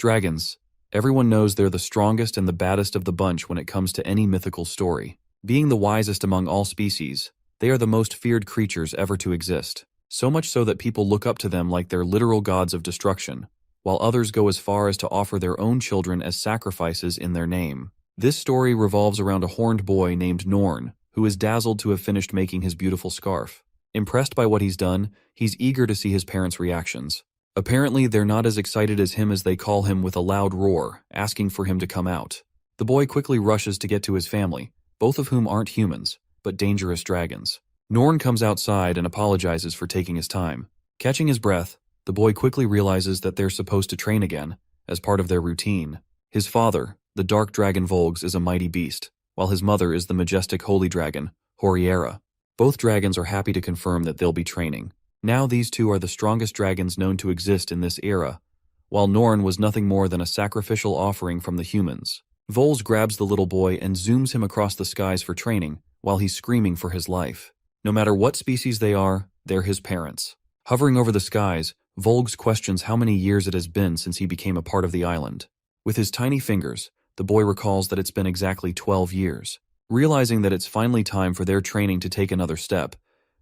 Dragons. Everyone knows they're the strongest and the baddest of the bunch when it comes to any mythical story. Being the wisest among all species, they are the most feared creatures ever to exist. So much so that people look up to them like they're literal gods of destruction, while others go as far as to offer their own children as sacrifices in their name. This story revolves around a horned boy named Norn, who is dazzled to have finished making his beautiful scarf. Impressed by what he's done, he's eager to see his parents' reactions. Apparently, they're not as excited as him as they call him with a loud roar, asking for him to come out. The boy quickly rushes to get to his family, both of whom aren't humans, but dangerous dragons. Norn comes outside and apologizes for taking his time. Catching his breath, the boy quickly realizes that they're supposed to train again, as part of their routine. His father, the dark dragon Volgs, is a mighty beast, while his mother is the majestic holy dragon, Horiera. Both dragons are happy to confirm that they'll be training. Now these two are the strongest dragons known to exist in this era, while Norn was nothing more than a sacrificial offering from the humans. Volgs grabs the little boy and zooms him across the skies for training, while he's screaming for his life. No matter what species they are, they're his parents. Hovering over the skies, Volgs questions how many years it has been since he became a part of the island. With his tiny fingers, the boy recalls that it's been exactly 12 years. Realizing that it's finally time for their training to take another step,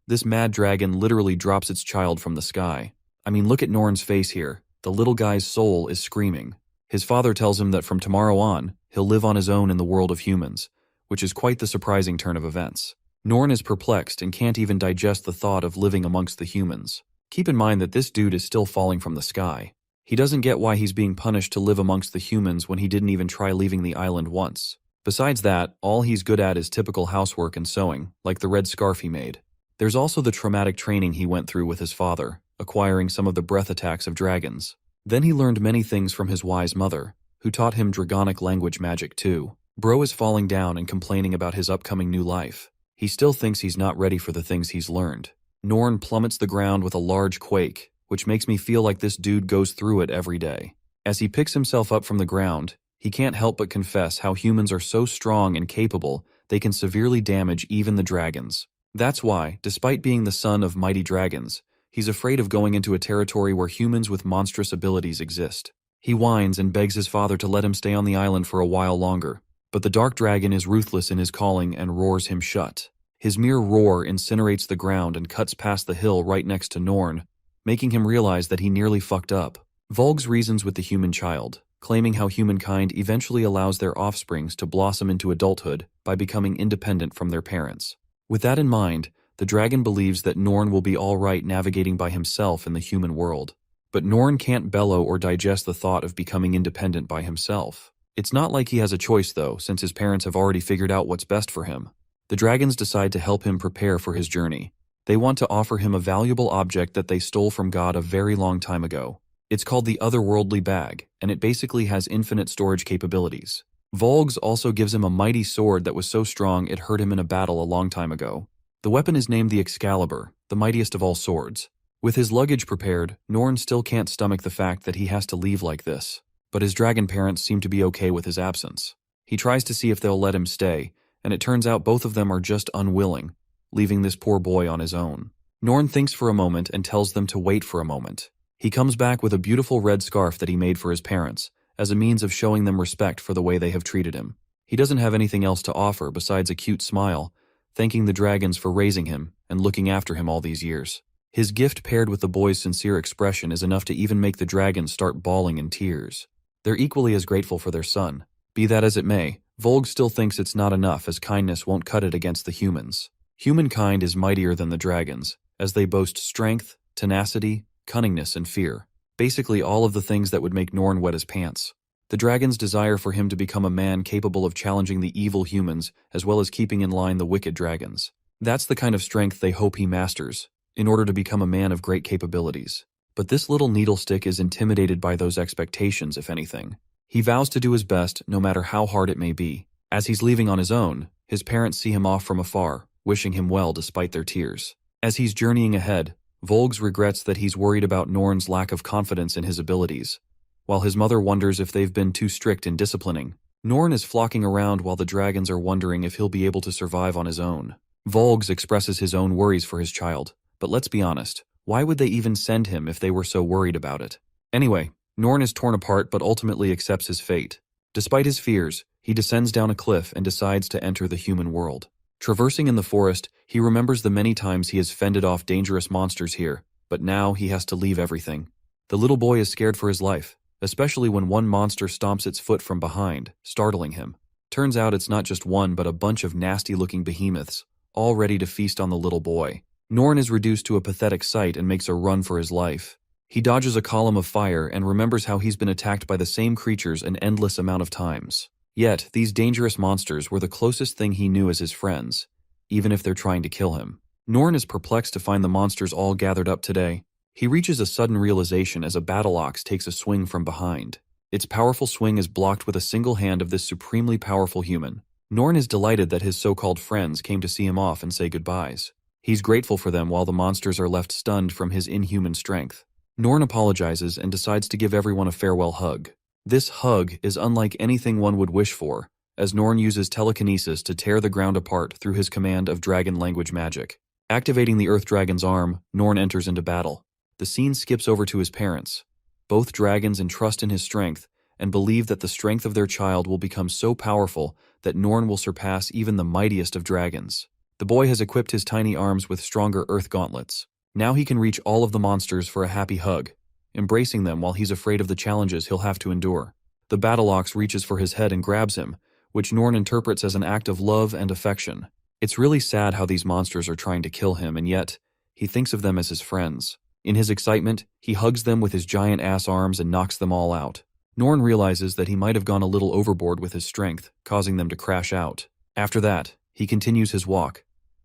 this mad dragon literally drops its child from the sky. I mean, look at Norn's face here. The little guy's soul is screaming. His father tells him that from tomorrow on, he'll live on his own in the world of humans, which is quite the surprising turn of events. Norn is perplexed and can't even digest the thought of living amongst the humans. Keep in mind that this dude is still falling from the sky. He doesn't get why he's being punished to live amongst the humans when he didn't even try leaving the island once. Besides that, all he's good at is typical housework and sewing, like the red scarf he made. There's also the traumatic training he went through with his father, acquiring some of the breath attacks of dragons. Then he learned many things from his wise mother, who taught him dragonic language magic too. Bro is falling down and complaining about his upcoming new life. He still thinks he's not ready for the things he's learned. Norn plummets the ground with a large quake, which makes me feel like this dude goes through it every day. As he picks himself up from the ground, he can't help but confess how humans are so strong and capable they can severely damage even the dragons. That's why, despite being the son of mighty dragons, he's afraid of going into a territory where humans with monstrous abilities exist. He whines and begs his father to let him stay on the island for a while longer, but the dark dragon is ruthless in his calling and roars him shut. His mere roar incinerates the ground and cuts past the hill right next to Norn, making him realize that he nearly fucked up. Volgs reasons with the human child, claiming how humankind eventually allows their offsprings to blossom into adulthood by becoming independent from their parents. With that in mind, the dragon believes that Norn will be all right navigating by himself in the human world. But Norn can't bellow or digest the thought of becoming independent by himself. It's not like he has a choice though, since his parents have already figured out what's best for him. The dragons decide to help him prepare for his journey. They want to offer him a valuable object that they stole from God a very long time ago. It's called the Otherworldly Bag, and it basically has infinite storage capabilities. Volgs also gives him a mighty sword that was so strong it hurt him in a battle a long time ago. The weapon is named the Excalibur, the mightiest of all swords. With his luggage prepared, Norn still can't stomach the fact that he has to leave like this. But his dragon parents seem to be okay with his absence. He tries to see if they'll let him stay, and it turns out both of them are just unwilling, leaving this poor boy on his own. Norn thinks for a moment and tells them to wait for a moment. He comes back with a beautiful red scarf that he made for his parents, as a means of showing them respect for the way they have treated him. He doesn't have anything else to offer besides a cute smile, thanking the dragons for raising him and looking after him all these years. His gift paired with the boy's sincere expression is enough to even make the dragons start bawling in tears. They're equally as grateful for their son. Be that as it may, Volg still thinks it's not enough as kindness won't cut it against the humans. Humankind is mightier than the dragons, as they boast strength, tenacity, cunningness, and fear. Basically all of the things that would make Norn wet his pants. The dragons desire for him to become a man capable of challenging the evil humans as well as keeping in line the wicked dragons. That's the kind of strength they hope he masters, in order to become a man of great capabilities. But this little needlestick is intimidated by those expectations, if anything. He vows to do his best, no matter how hard it may be. As he's leaving on his own, his parents see him off from afar, wishing him well despite their tears. As he's journeying ahead, Volgs regrets that he's worried about Norn's lack of confidence in his abilities, while his mother wonders if they've been too strict in disciplining. Norn is flocking around while the dragons are wondering if he'll be able to survive on his own. Volgs expresses his own worries for his child, but let's be honest, why would they even send him if they were so worried about it? Anyway, Norn is torn apart but ultimately accepts his fate. Despite his fears, he descends down a cliff and decides to enter the human world. Traversing in the forest, he remembers the many times he has fended off dangerous monsters here, but now he has to leave everything. The little boy is scared for his life, especially when one monster stomps its foot from behind, startling him. Turns out it's not just one but a bunch of nasty-looking behemoths, all ready to feast on the little boy. Norn is reduced to a pathetic sight and makes a run for his life. He dodges a column of fire and remembers how he's been attacked by the same creatures an endless amount of times. Yet, these dangerous monsters were the closest thing he knew as his friends, even if they're trying to kill him. Norn is perplexed to find the monsters all gathered up today. He reaches a sudden realization as a battle ox takes a swing from behind. Its powerful swing is blocked with a single hand of this supremely powerful human. Norn is delighted that his so-called friends came to see him off and say goodbyes. He's grateful for them while the monsters are left stunned from his inhuman strength. Norn apologizes and decides to give everyone a farewell hug. This hug is unlike anything one would wish for, as Norn uses telekinesis to tear the ground apart through his command of dragon language magic. Activating the Earth Dragon's arm, Norn enters into battle. The scene skips over to his parents. Both dragons entrust in his strength and believe that the strength of their child will become so powerful that Norn will surpass even the mightiest of dragons. The boy has equipped his tiny arms with stronger earth gauntlets. Now he can reach all of the monsters for a happy hug, embracing them while he's afraid of the challenges he'll have to endure. The battle ox reaches for his head and grabs him, which Norn interprets as an act of love and affection. It's really sad how these monsters are trying to kill him, and yet, he thinks of them as his friends. In his excitement, he hugs them with his giant ass arms and knocks them all out. Norn realizes that he might have gone a little overboard with his strength, causing them to crash out. After that, he continues his walk.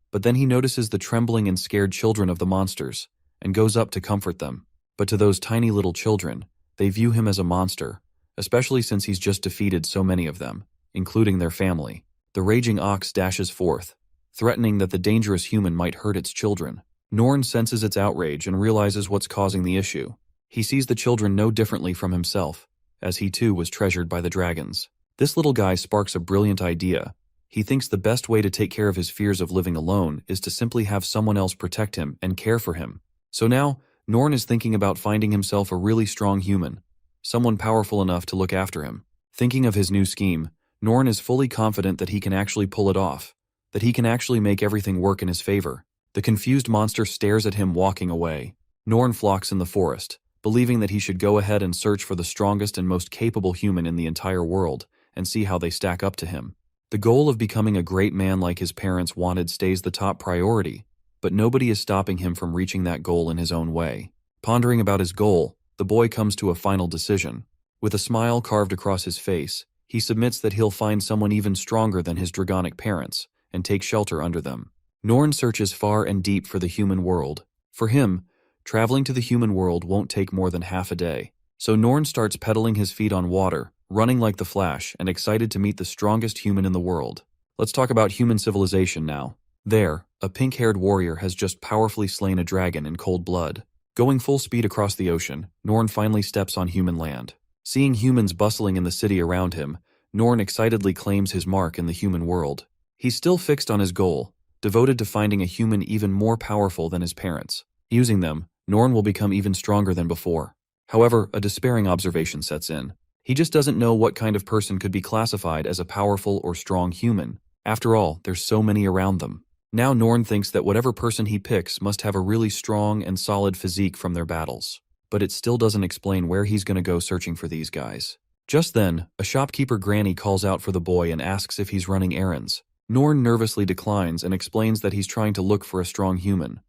But then he notices the trembling and scared children of the monsters, and goes up to comfort them. But to those tiny little children, they view him as a monster, especially since he's just defeated so many of them, including their family. The raging ox dashes forth, threatening that the dangerous human might hurt its children. Norn senses its outrage and realizes what's causing the issue. He sees the children no differently from himself, as he too was treasured by the dragons. This little guy sparks a brilliant idea. He thinks the best way to take care of his fears of living alone is to simply have someone else protect him and care for him. So now, Norn is thinking about finding himself a really strong human, someone powerful enough to look after him. Thinking of his new scheme, Norn is fully confident that he can actually pull it off, that he can actually make everything work in his favor. The confused monster stares at him walking away. Norn flocks in the forest, believing that he should go ahead and search for the strongest and most capable human in the entire world and see how they stack up to him. The goal of becoming a great man like his parents wanted stays the top priority, but nobody is stopping him from reaching that goal in his own way. Pondering about his goal, the boy comes to a final decision. With a smile carved across his face, he submits that he'll find someone even stronger than his dragonic parents and take shelter under them. Norn searches far and deep for the human world. For him, traveling to the human world won't take more than half a day. So Norn starts pedaling his feet on water, running like the Flash, and excited to meet the strongest human in the world. Let's talk about human civilization now. There, a pink-haired warrior has just powerfully slain a dragon in cold blood. Going full speed across the ocean, Norn finally steps on human land. Seeing humans bustling in the city around him, Norn excitedly claims his mark in the human world. He's still fixed on his goal, devoted to finding a human even more powerful than his parents. Using them, Norn will become even stronger than before. However, a despairing observation sets in. He just doesn't know what kind of person could be classified as a powerful or strong human. After all, there's so many around them. Now Norn thinks that whatever person he picks must have a really strong and solid physique from their battles. But it still doesn't explain where he's going to go searching for these guys. Just then, a shopkeeper granny calls out for the boy and asks if he's running errands. Norn nervously declines and explains that he's trying to look for a strong human.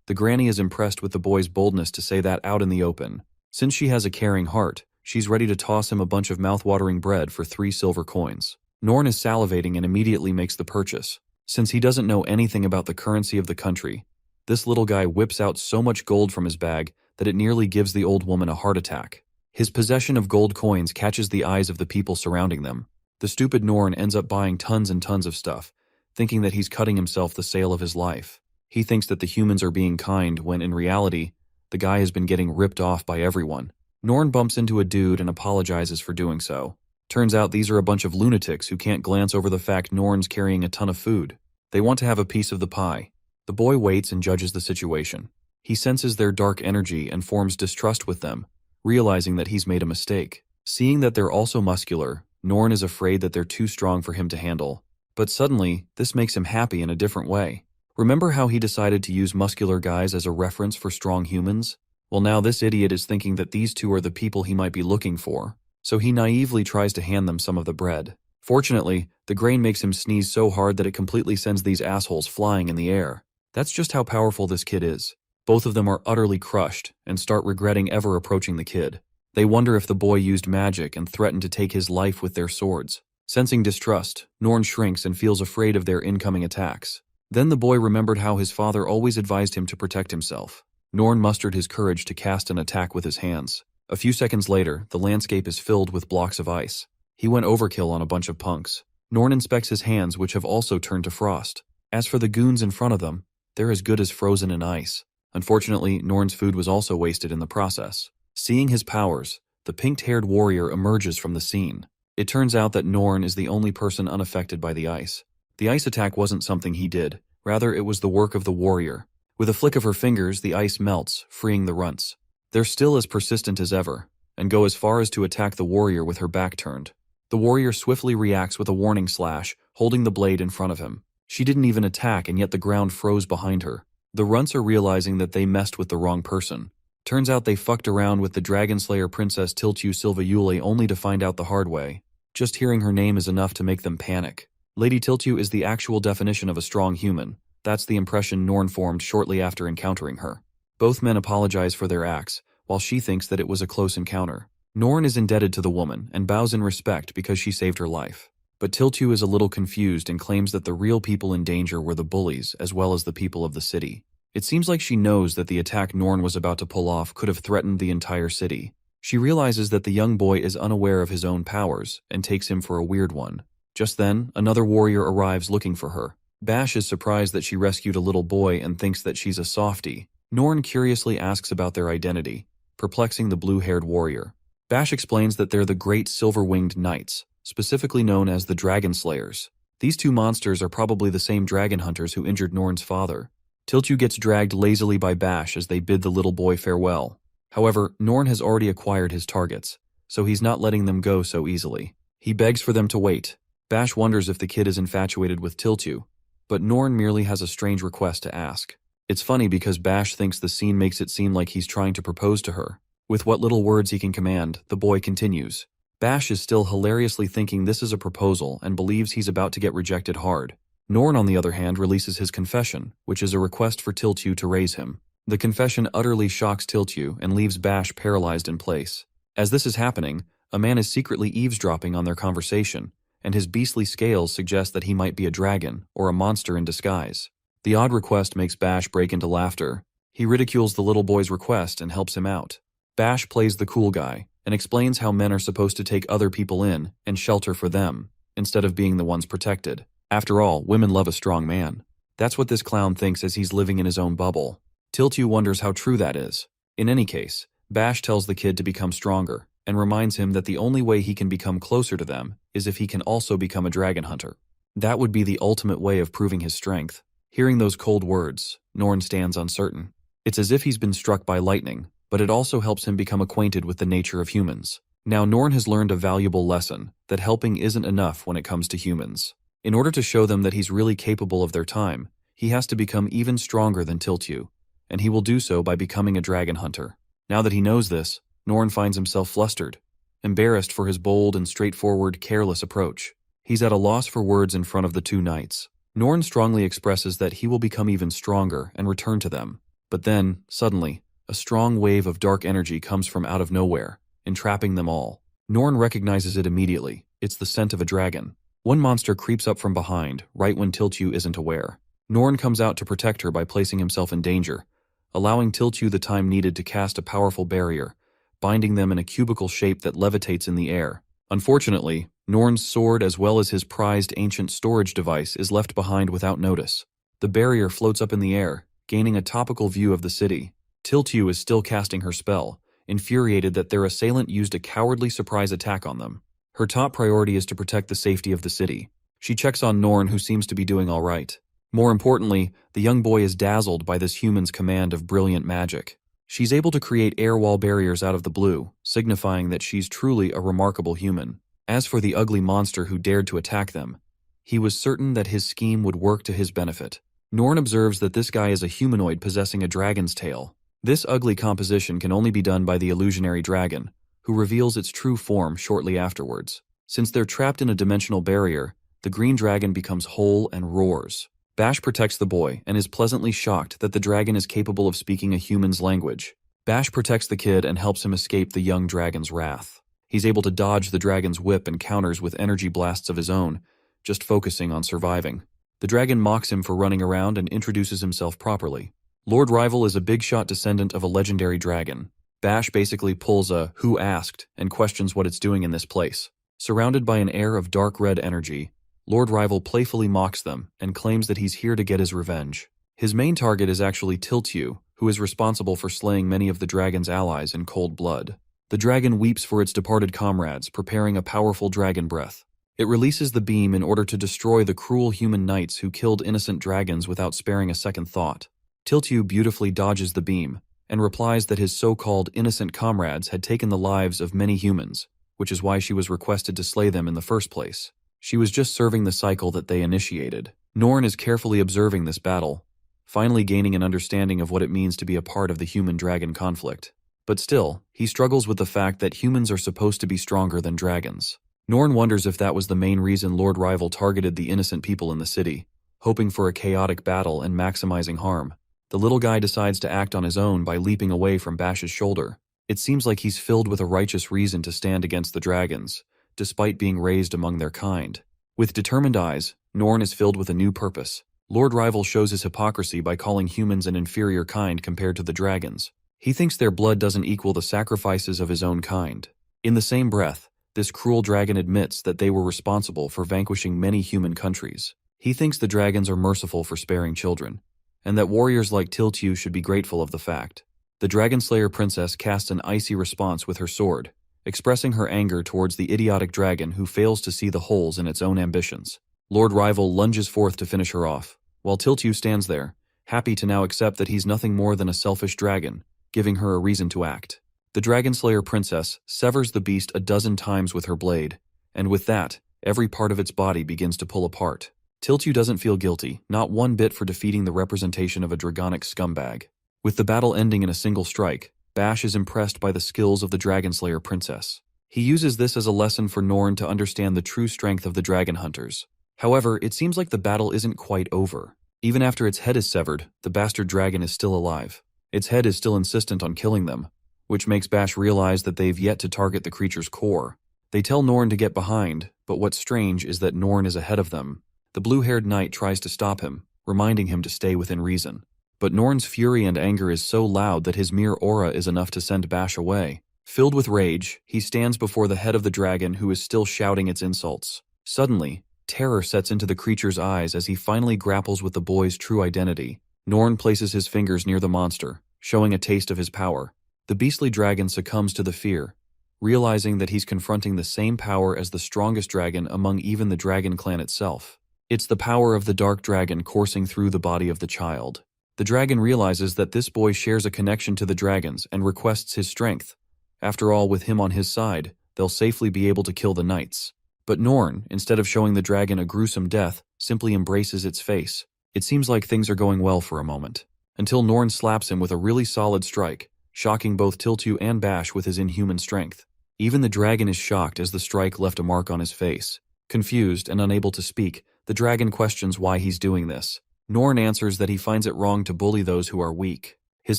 The granny is impressed with the boy's boldness to say that out in the open. Since she has a caring heart, she's ready to toss him a bunch of mouth-watering bread for 3 silver coins. Norn is salivating and immediately makes the purchase. Since he doesn't know anything about the currency of the country, this little guy whips out so much gold from his bag that it nearly gives the old woman a heart attack. His possession of gold coins catches the eyes of the people surrounding them. The stupid Norn ends up buying tons and tons of stuff, thinking that he's cutting himself the sale of his life. He thinks that the humans are being kind when, in reality, the guy has been getting ripped off by everyone. Norn bumps into a dude and apologizes for doing so. Turns out these are a bunch of lunatics who can't glance over the fact Norn's carrying a ton of food. They want to have a piece of the pie. The boy waits and judges the situation. He senses their dark energy and forms distrust with them, realizing that he's made a mistake. Seeing that they're also muscular, Norn is afraid that they're too strong for him to handle. But suddenly, this makes him happy in a different way. Remember how he decided to use muscular guys as a reference for strong humans? Well, now this idiot is thinking that these two are the people he might be looking for, so he naively tries to hand them some of the bread. Fortunately, the grain makes him sneeze so hard that it completely sends these assholes flying in the air. That's just how powerful this kid is. Both of them are utterly crushed and start regretting ever approaching the kid. They wonder if the boy used magic and threatened to take his life with their swords. Sensing distrust, Norn shrinks and feels afraid of their incoming attacks. Then the boy remembered how his father always advised him to protect himself. Norn mustered his courage to cast an attack with his hands. A few seconds later, the landscape is filled with blocks of ice. He went overkill on a bunch of punks. Norn inspects his hands, which have also turned to frost. As for the goons in front of them, they're as good as frozen in ice. Unfortunately, Norn's food was also wasted in the process. Seeing his powers, the pink-haired warrior emerges from the scene. It turns out that Norn is the only person unaffected by the ice. The ice attack wasn't something he did, rather it was the work of the warrior. With a flick of her fingers, the ice melts, freeing the runts. They're still as persistent as ever, and go as far as to attack the warrior with her back turned. The warrior swiftly reacts with a warning slash, holding the blade in front of him. She didn't even attack, and yet the ground froze behind her. The runts are realizing that they messed with the wrong person. Turns out they fucked around with the Dragon Slayer Princess Tiltu Silva Yule only to find out the hard way. Just hearing her name is enough to make them panic. Lady Tiltu is the actual definition of a strong human. That's the impression Norn formed shortly after encountering her. Both men apologize for their acts, while she thinks that it was a close encounter. Norn is indebted to the woman and bows in respect because she saved her life. But Tiltu is a little confused and claims that the real people in danger were the bullies as well as the people of the city. It seems like she knows that the attack Norn was about to pull off could have threatened the entire city. She realizes that the young boy is unaware of his own powers and takes him for a weird one. Just then, another warrior arrives looking for her. Bash is surprised that she rescued a little boy and thinks that she's a softie. Norn curiously asks about their identity, perplexing the blue-haired warrior. Bash explains that they're the Great Silver-Winged Knights, specifically known as the Dragon Slayers. These two monsters are probably the same dragon hunters who injured Norn's father. Tiltu gets dragged lazily by Bash as they bid the little boy farewell. However, Norn has already acquired his targets, so he's not letting them go so easily. He begs for them to wait. Bash wonders if the kid is infatuated with Tiltu, but Norn merely has a strange request to ask. It's funny because Bash thinks the scene makes it seem like he's trying to propose to her. With what little words he can command, the boy continues. Bash is still hilariously thinking this is a proposal and believes he's about to get rejected hard. Norn, on the other hand, releases his confession, which is a request for Tiltu to raise him. The confession utterly shocks Tiltu and leaves Bash paralyzed in place. As this is happening, a man is secretly eavesdropping on their conversation, and his beastly scales suggest that he might be a dragon or a monster in disguise. The odd request makes Bash break into laughter. He ridicules the little boy's request and helps him out. Bash plays the cool guy and explains how men are supposed to take other people in and shelter for them, instead of being the ones protected. After all, women love a strong man. That's what this clown thinks as he's living in his own bubble. Tiltu wonders how true that is. In any case, Bash tells the kid to become stronger and reminds him that the only way he can become closer to them is if he can also become a dragon hunter. That would be the ultimate way of proving his strength. Hearing those cold words, Norn stands uncertain. It's as if he's been struck by lightning, but it also helps him become acquainted with the nature of humans. Now Norn has learned a valuable lesson, that helping isn't enough when it comes to humans. In order to show them that he's really capable of their time, he has to become even stronger than Tiltu, and he will do so by becoming a dragon hunter. Now that he knows this, Norn finds himself flustered, embarrassed for his bold and straightforward, careless approach. He's at a loss for words in front of the two knights. Norn strongly expresses that he will become even stronger and return to them. But then, suddenly, a strong wave of dark energy comes from out of nowhere, entrapping them all. Norn recognizes it immediately. It's the scent of a dragon. One monster creeps up from behind, right when Tiltu isn't aware. Norn comes out to protect her by placing himself in danger, allowing Tiltu the time needed to cast a powerful barrier, binding them in a cubical shape that levitates in the air. Unfortunately, Norn's sword as well as his prized ancient storage device is left behind without notice. The barrier floats up in the air, gaining a topical view of the city. Tiltu is still casting her spell, infuriated that their assailant used a cowardly surprise attack on them. Her top priority is to protect the safety of the city. She checks on Norn, who seems to be doing all right. More importantly, the young boy is dazzled by this human's command of brilliant magic. She's able to create air wall barriers out of the blue, signifying that she's truly a remarkable human. As for the ugly monster who dared to attack them, he was certain that his scheme would work to his benefit. Norn observes that this guy is a humanoid possessing a dragon's tail. This ugly composition can only be done by the illusionary dragon, who reveals its true form shortly afterwards. Since they're trapped in a dimensional barrier, the green dragon becomes whole and roars. Bash protects the boy and is pleasantly shocked that the dragon is capable of speaking a human's language. Bash protects the kid and helps him escape the young dragon's wrath. He's able to dodge the dragon's whip and counters with energy blasts of his own, just focusing on surviving. The dragon mocks him for running around and introduces himself properly. Lord Rival is a big-shot descendant of a legendary dragon. Bash basically pulls a "who asked" and questions what it's doing in this place. Surrounded by an air of dark red energy, Lord Rival playfully mocks them and claims that he's here to get his revenge. His main target is actually Tiltyu, who is responsible for slaying many of the dragon's allies in cold blood. The dragon weeps for its departed comrades, preparing a powerful dragon breath. It releases the beam in order to destroy the cruel human knights who killed innocent dragons without sparing a second thought. Tiltyu beautifully dodges the beam and replies that his so-called innocent comrades had taken the lives of many humans, which is why she was requested to slay them in the first place. She was just serving the cycle that they initiated. Norn is carefully observing this battle, finally gaining an understanding of what it means to be a part of the human-dragon conflict. But still, he struggles with the fact that humans are supposed to be stronger than dragons. Norn wonders if that was the main reason Lord Rival targeted the innocent people in the city, hoping for a chaotic battle and maximizing harm. The little guy decides to act on his own by leaping away from Bash's shoulder. It seems like he's filled with a righteous reason to stand against the dragons, despite being raised among their kind. With determined eyes, Norn is filled with a new purpose. Lord Rival shows his hypocrisy by calling humans an inferior kind compared to the dragons. He thinks their blood doesn't equal the sacrifices of his own kind. In the same breath, this cruel dragon admits that they were responsible for vanquishing many human countries. He thinks the dragons are merciful for sparing children, and that warriors like Tiltyu should be grateful of the fact. The Dragon Slayer princess casts an icy response with her sword, expressing her anger towards the idiotic dragon who fails to see the holes in its own ambitions. Lord Rival lunges forth to finish her off, while Tiltyu stands there, happy to now accept that he's nothing more than a selfish dragon, giving her a reason to act. The Dragon Slayer princess severs the beast a dozen times with her blade, and with that, every part of its body begins to pull apart. Tiltyu doesn't feel guilty, not one bit, for defeating the representation of a dragonic scumbag. With the battle ending in a single strike, Bash is impressed by the skills of the Dragon Slayer princess. He uses this as a lesson for Norn to understand the true strength of the dragon hunters. However, it seems like the battle isn't quite over. Even after its head is severed, the bastard dragon is still alive. Its head is still insistent on killing them, which makes Bash realize that they've yet to target the creature's core. They tell Norn to get behind, but what's strange is that Norn is ahead of them. The blue-haired knight tries to stop him, reminding him to stay within reason. But Norn's fury and anger is so loud that his mere aura is enough to send Bash away. Filled with rage, he stands before the head of the dragon, who is still shouting its insults. Suddenly, terror sets into the creature's eyes as he finally grapples with the boy's true identity. Norn places his fingers near the monster, showing a taste of his power. The beastly dragon succumbs to the fear, realizing that he's confronting the same power as the strongest dragon among even the dragon clan itself. It's the power of the dark dragon coursing through the body of the child. The dragon realizes that this boy shares a connection to the dragons and requests his strength. After all, with him on his side, they'll safely be able to kill the knights. But Norn, instead of showing the dragon a gruesome death, simply embraces its face. It seems like things are going well for a moment, until Norn slaps him with a really solid strike, shocking both Tiltyu and Bash with his inhuman strength. Even the dragon is shocked as the strike left a mark on his face. Confused and unable to speak, the dragon questions why he's doing this. Norn answers that he finds it wrong to bully those who are weak. His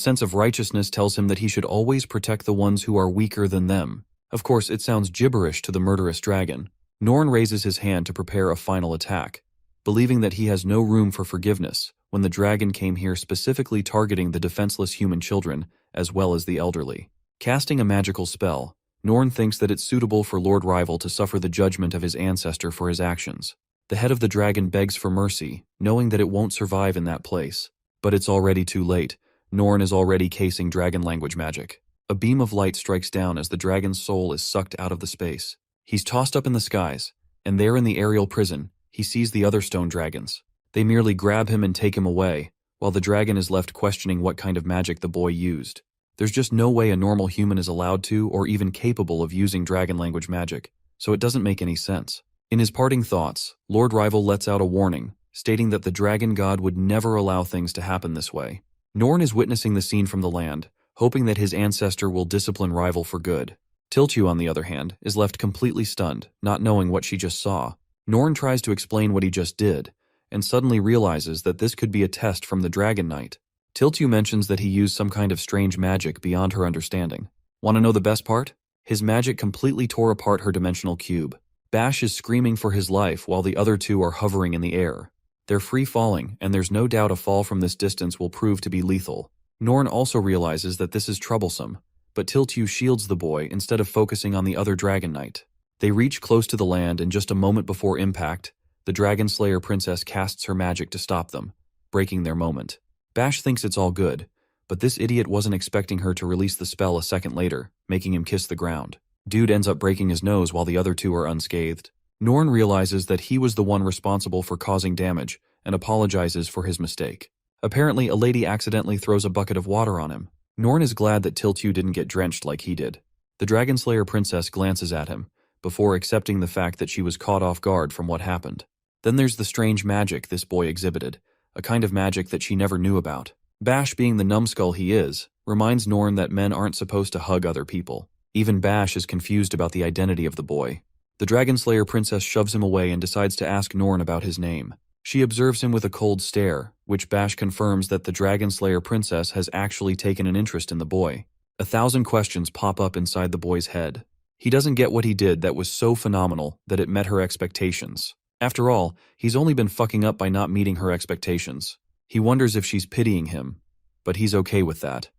sense of righteousness tells him that he should always protect the ones who are weaker than them. Of course, it sounds gibberish to the murderous dragon. Norn raises his hand to prepare a final attack, believing that he has no room for forgiveness when the dragon came here specifically targeting the defenseless human children as well as the elderly. Casting a magical spell, Norn thinks that it's suitable for Lord Rival to suffer the judgment of his ancestor for his actions. The head of the dragon begs for mercy, knowing that it won't survive in that place. But it's already too late. Norn is already casing dragon language magic. A beam of light strikes down as the dragon's soul is sucked out of the space. He's tossed up in the skies, and there in the aerial prison, he sees the other stone dragons. They merely grab him and take him away, while the dragon is left questioning what kind of magic the boy used. There's just no way a normal human is allowed to or even capable of using dragon language magic, so it doesn't make any sense. In his parting thoughts, Lord Rival lets out a warning, stating that the dragon god would never allow things to happen this way. Norn is witnessing the scene from the land, hoping that his ancestor will discipline Rival for good. Tiltu, on the other hand, is left completely stunned, not knowing what she just saw. Norn tries to explain what he just did, and suddenly realizes that this could be a test from the Dragon Knight. Tiltu mentions that he used some kind of strange magic beyond her understanding. Want to know the best part? His magic completely tore apart her dimensional cube. Bash is screaming for his life while the other two are hovering in the air. They're free falling, and there's no doubt a fall from this distance will prove to be lethal. Norn also realizes that this is troublesome, but Tiltu shields the boy instead of focusing on the other Dragon Knight. They reach close to the land, and just a moment before impact, the Dragon Slayer princess casts her magic to stop them, breaking their moment. Bash thinks it's all good, but this idiot wasn't expecting her to release the spell a second later, making him kiss the ground. Dude ends up breaking his nose while the other two are unscathed. Norn realizes that he was the one responsible for causing damage and apologizes for his mistake. Apparently, a lady accidentally throws a bucket of water on him. Norn is glad that Tiltu didn't get drenched like he did. The Dragon Slayer princess glances at him, before accepting the fact that she was caught off guard from what happened. Then there's the strange magic this boy exhibited, a kind of magic that she never knew about. Bash, being the numbskull he is, reminds Norn that men aren't supposed to hug other people. Even Bash is confused about the identity of the boy. The Dragon Slayer princess shoves him away and decides to ask Norn about his name. She observes him with a cold stare, which Bash confirms that the Dragon Slayer princess has actually taken an interest in the boy. 1,000 questions pop up inside the boy's head. He doesn't get what he did that was so phenomenal that it met her expectations. After all, he's only been fucking up by not meeting her expectations. He wonders if she's pitying him, but he's okay with that,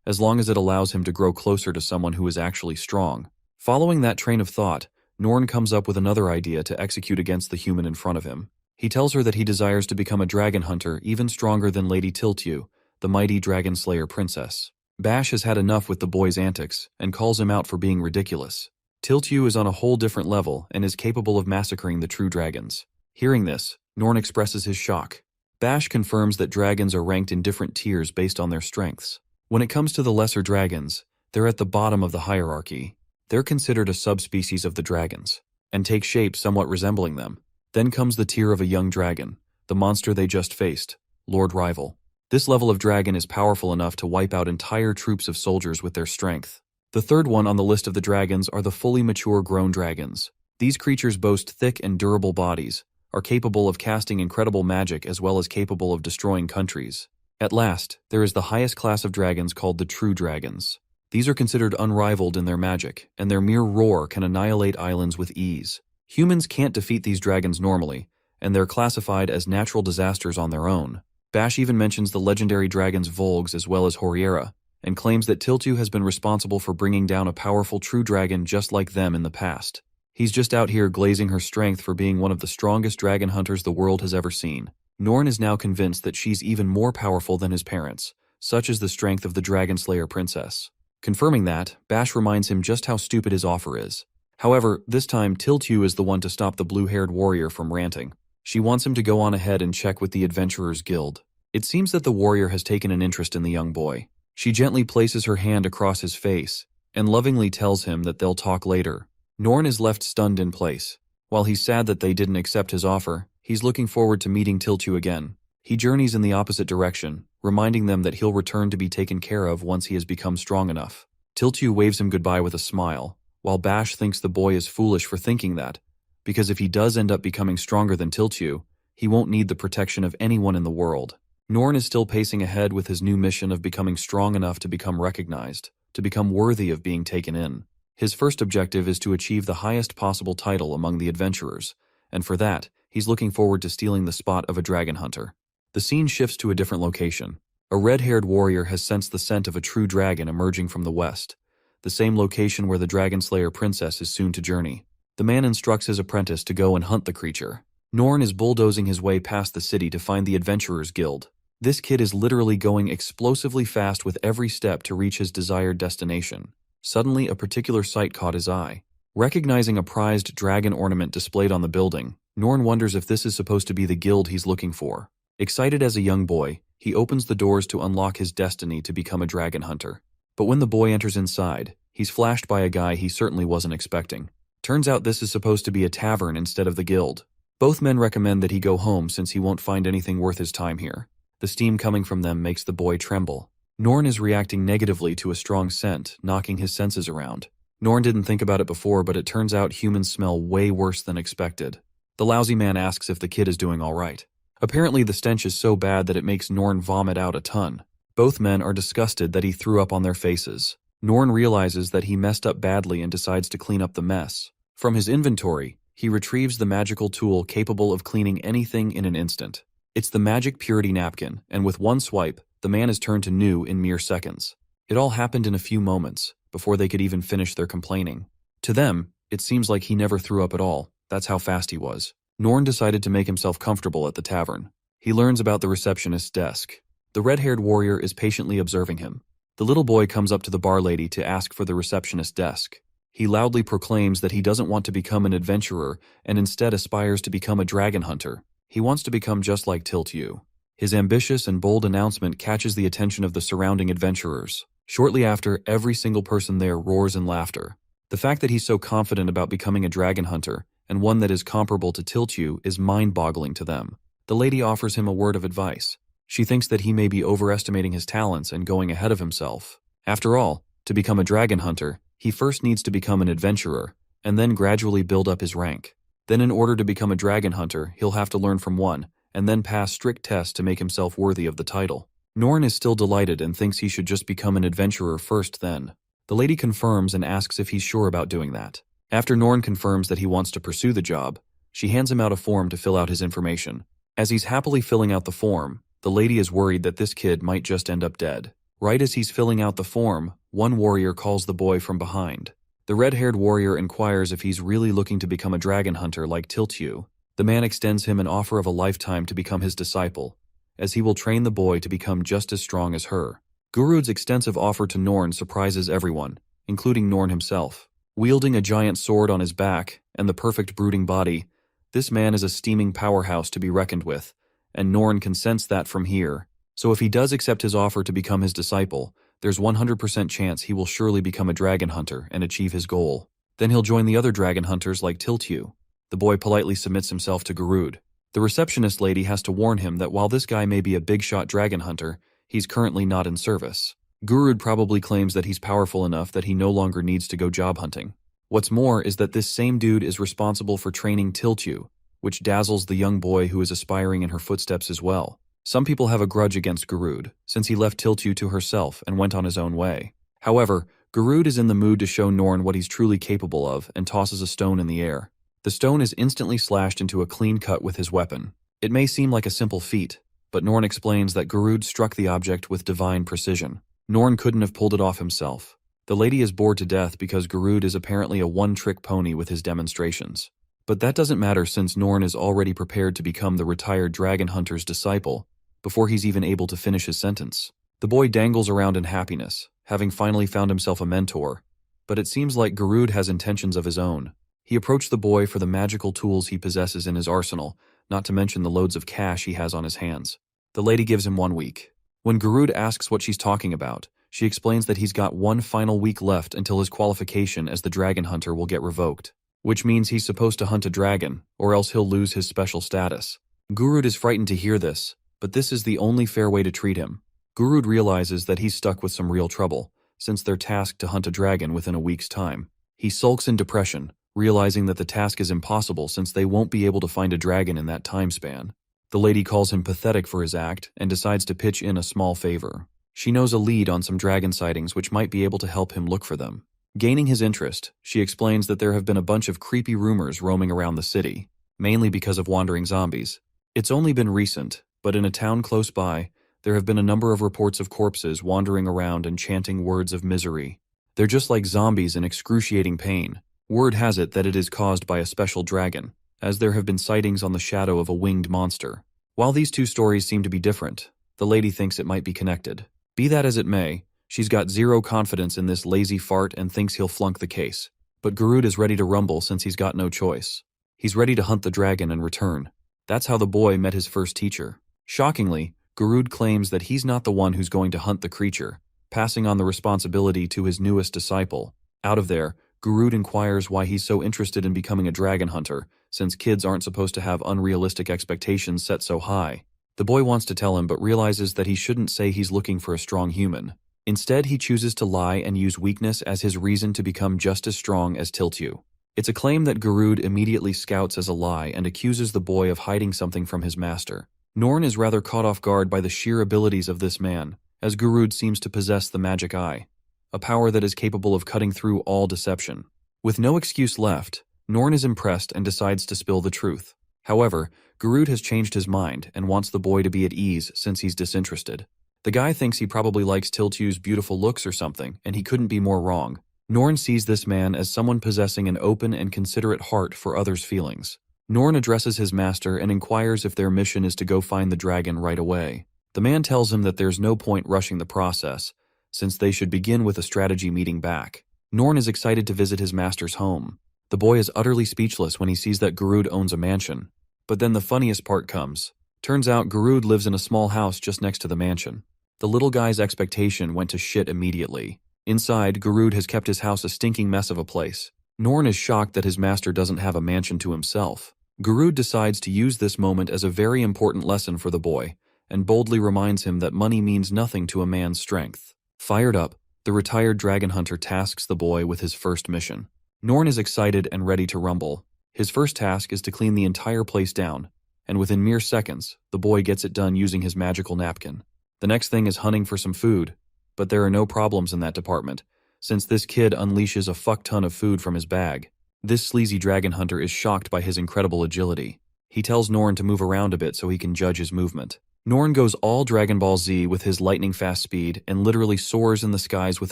as long as it allows him to grow closer to someone who is actually strong. Following that train of thought, Norn comes up with another idea to execute against the human in front of him. He tells her that he desires to become a dragon hunter even stronger than Lady Tiltu, the mighty Dragon Slayer princess. Bash has had enough with the boy's antics and calls him out for being ridiculous. Tiltu is on a whole different level and is capable of massacring the true dragons. Hearing this, Norn expresses his shock. Bash confirms that dragons are ranked in different tiers based on their strengths. When it comes to the lesser dragons, they're at the bottom of the hierarchy. They're considered a subspecies of the dragons, and take shape somewhat resembling them. Then comes the tier of a young dragon, the monster they just faced, Lord Rival. This level of dragon is powerful enough to wipe out entire troops of soldiers with their strength. The third one on the list of the dragons are the fully mature grown dragons. These creatures boast thick and durable bodies, are capable of casting incredible magic as well as capable of destroying countries. At last, there is the highest class of dragons called the true dragons. These are considered unrivaled in their magic, and their mere roar can annihilate islands with ease. Humans can't defeat these dragons normally, and they're classified as natural disasters on their own. Bash even mentions the legendary dragons Volgs as well as Horiera, and claims that Tiltu has been responsible for bringing down a powerful true dragon just like them in the past. He's just out here glazing her strength for being one of the strongest dragon hunters the world has ever seen. Norn is now convinced that she's even more powerful than his parents, such is the strength of the Dragon Slayer princess. Confirming that, Bash reminds him just how stupid his offer is. However, this time Tiltu is the one to stop the blue-haired warrior from ranting. She wants him to go on ahead and check with the Adventurers Guild. It seems that the warrior has taken an interest in the young boy. She gently places her hand across his face and lovingly tells him that they'll talk later. Norn is left stunned in place. While he's sad that they didn't accept his offer, he's looking forward to meeting Tiltu again. He journeys in the opposite direction, reminding them that he'll return to be taken care of once he has become strong enough. Tiltu waves him goodbye with a smile, while Bash thinks the boy is foolish for thinking that, because if he does end up becoming stronger than Tiltu, he won't need the protection of anyone in the world. Norn is still pacing ahead with his new mission of becoming strong enough to become recognized, to become worthy of being taken in. His first objective is to achieve the highest possible title among the adventurers, and for that, he's looking forward to stealing the spot of a dragon hunter. The scene shifts to a different location. A red-haired warrior has sensed the scent of a true dragon emerging from the west, the same location where the Dragon Slayer princess is soon to journey. The man instructs his apprentice to go and hunt the creature. Norn is bulldozing his way past the city to find the Adventurers Guild. This kid is literally going explosively fast with every step to reach his desired destination. Suddenly, a particular sight caught his eye. Recognizing a prized dragon ornament displayed on the building, Norn wonders if this is supposed to be the guild he's looking for. Excited as a young boy, he opens the doors to unlock his destiny to become a dragon hunter. But when the boy enters inside, he's flashed by a guy he certainly wasn't expecting. Turns out this is supposed to be a tavern instead of the guild. Both men recommend that he go home since he won't find anything worth his time here. The steam coming from them makes the boy tremble. Norn is reacting negatively to a strong scent, knocking his senses around. Norn didn't think about it before, but it turns out humans smell way worse than expected. The lousy man asks if the kid is doing all right. Apparently the stench is so bad that it makes Norn vomit out a ton. Both men are disgusted that he threw up on their faces. Norn realizes that he messed up badly and decides to clean up the mess. From his inventory, he retrieves the magical tool capable of cleaning anything in an instant. It's the magic purity napkin, and with one swipe, the man is turned to new in mere seconds. It all happened in a few moments, before they could even finish their complaining. To them, it seems like he never threw up at all. That's how fast he was. Norn decided to make himself comfortable at the tavern. He learns about the receptionist's desk. The red-haired warrior is patiently observing him. The little boy comes up to the bar lady to ask for the receptionist's desk. He loudly proclaims that he doesn't want to become an adventurer and instead aspires to become a dragon hunter. He wants to become just like Tiltyu. His ambitious and bold announcement catches the attention of the surrounding adventurers. Shortly after, every single person there roars in laughter. The fact that he's so confident about becoming a dragon hunter, and one that is comparable to Tiltyu, is mind-boggling to them. The lady offers him a word of advice. She thinks that he may be overestimating his talents and going ahead of himself. After all, to become a dragon hunter, he first needs to become an adventurer, and then gradually build up his rank. Then in order to become a dragon hunter, he'll have to learn from one, and then pass strict tests to make himself worthy of the title. Norn is still delighted and thinks he should just become an adventurer first then. The lady confirms and asks if he's sure about doing that. After Norn confirms that he wants to pursue the job, she hands him out a form to fill out his information. As he's happily filling out the form, the lady is worried that this kid might just end up dead. Right as he's filling out the form, one warrior calls the boy from behind. The red-haired warrior inquires if he's really looking to become a dragon hunter like Tiltyu. The man extends him an offer of a lifetime to become his disciple, as he will train the boy to become just as strong as her. Gurud's extensive offer to Norn surprises everyone, including Norn himself. Wielding a giant sword on his back and the perfect brooding body, this man is a steaming powerhouse to be reckoned with, and Norn can sense that from here. So if he does accept his offer to become his disciple, there's 100% chance he will surely become a dragon hunter and achieve his goal. Then he'll join the other dragon hunters like Tiltyu. The boy politely submits himself to Gurud. The receptionist lady has to warn him that while this guy may be a big-shot dragon hunter, he's currently not in service. Gurud probably claims that he's powerful enough that he no longer needs to go job hunting. What's more is that this same dude is responsible for training Tiltyu, which dazzles the young boy who is aspiring in her footsteps as well. Some people have a grudge against Gurud, since he left Tiltyu to herself and went on his own way. However, Gurud is in the mood to show Norn what he's truly capable of and tosses a stone in the air. The stone is instantly slashed into a clean cut with his weapon. It may seem like a simple feat, but Norn explains that Gurud struck the object with divine precision. Norn couldn't have pulled it off himself. The lady is bored to death because Gurud is apparently a one-trick pony with his demonstrations. But that doesn't matter since Norn is already prepared to become the retired dragon hunter's disciple before he's even able to finish his sentence. The boy dangles around in happiness, having finally found himself a mentor, but it seems like Gurud has intentions of his own. He approached the boy for the magical tools he possesses in his arsenal, not to mention the loads of cash he has on his hands. The lady gives him 1 week. When Gurud asks what she's talking about, she explains that he's got one final week left until his qualification as the dragon hunter will get revoked, which means he's supposed to hunt a dragon, or else he'll lose his special status. Gurud is frightened to hear this, but this is the only fair way to treat him. Gurud realizes that he's stuck with some real trouble, since they're tasked to hunt a dragon within a week's time. He sulks in depression, realizing that the task is impossible since they won't be able to find a dragon in that time span. The lady calls him pathetic for his act and decides to pitch in a small favor. She knows a lead on some dragon sightings which might be able to help him look for them. Gaining his interest, she explains that there have been a bunch of creepy rumors roaming around the city, mainly because of wandering zombies. It's only been recent, but in a town close by, there have been a number of reports of corpses wandering around and chanting words of misery. They're just like zombies in excruciating pain. Word has it that it is caused by a special dragon, as there have been sightings on the shadow of a winged monster. While these two stories seem to be different, the lady thinks it might be connected. Be that as it may, she's got zero confidence in this lazy fart and thinks he'll flunk the case. But Gurud is ready to rumble since he's got no choice. He's ready to hunt the dragon and return. That's how the boy met his first teacher. Shockingly, Gurud claims that he's not the one who's going to hunt the creature, passing on the responsibility to his newest disciple. Out of there, Garud inquires why he's so interested in becoming a dragon hunter, since kids aren't supposed to have unrealistic expectations set so high. The boy wants to tell him but realizes that he shouldn't say he's looking for a strong human. Instead, he chooses to lie and use weakness as his reason to become just as strong as Tiltyu. It's a claim that Garud immediately scouts as a lie and accuses the boy of hiding something from his master. Norn is rather caught off guard by the sheer abilities of this man, as Garud seems to possess the magic eye, a power that is capable of cutting through all deception. With no excuse left, Norn is impressed and decides to spill the truth. However, Garud has changed his mind and wants the boy to be at ease since he's disinterested. The guy thinks he probably likes Tiltyu's beautiful looks or something, and he couldn't be more wrong. Norn sees this man as someone possessing an open and considerate heart for others' feelings. Norn addresses his master and inquires if their mission is to go find the dragon right away. The man tells him that there's no point rushing the process, since they should begin with a strategy meeting back. Norn is excited to visit his master's home. The boy is utterly speechless when he sees that Garud owns a mansion. But then the funniest part comes. Turns out Garud lives in a small house just next to the mansion. The little guy's expectation went to shit immediately. Inside, Garud has kept his house a stinking mess of a place. Norn is shocked that his master doesn't have a mansion to himself. Garud decides to use this moment as a very important lesson for the boy, and boldly reminds him that money means nothing to a man's strength. Fired up, the retired dragon hunter tasks the boy with his first mission. Norn is excited and ready to rumble. His first task is to clean the entire place down, and within mere seconds, the boy gets it done using his magical napkin. The next thing is hunting for some food, but there are no problems in that department, since this kid unleashes a fuck ton of food from his bag. This sleazy dragon hunter is shocked by his incredible agility. He tells Norn to move around a bit so he can judge his movement. Norn goes all Dragon Ball Z with his lightning-fast speed and literally soars in the skies with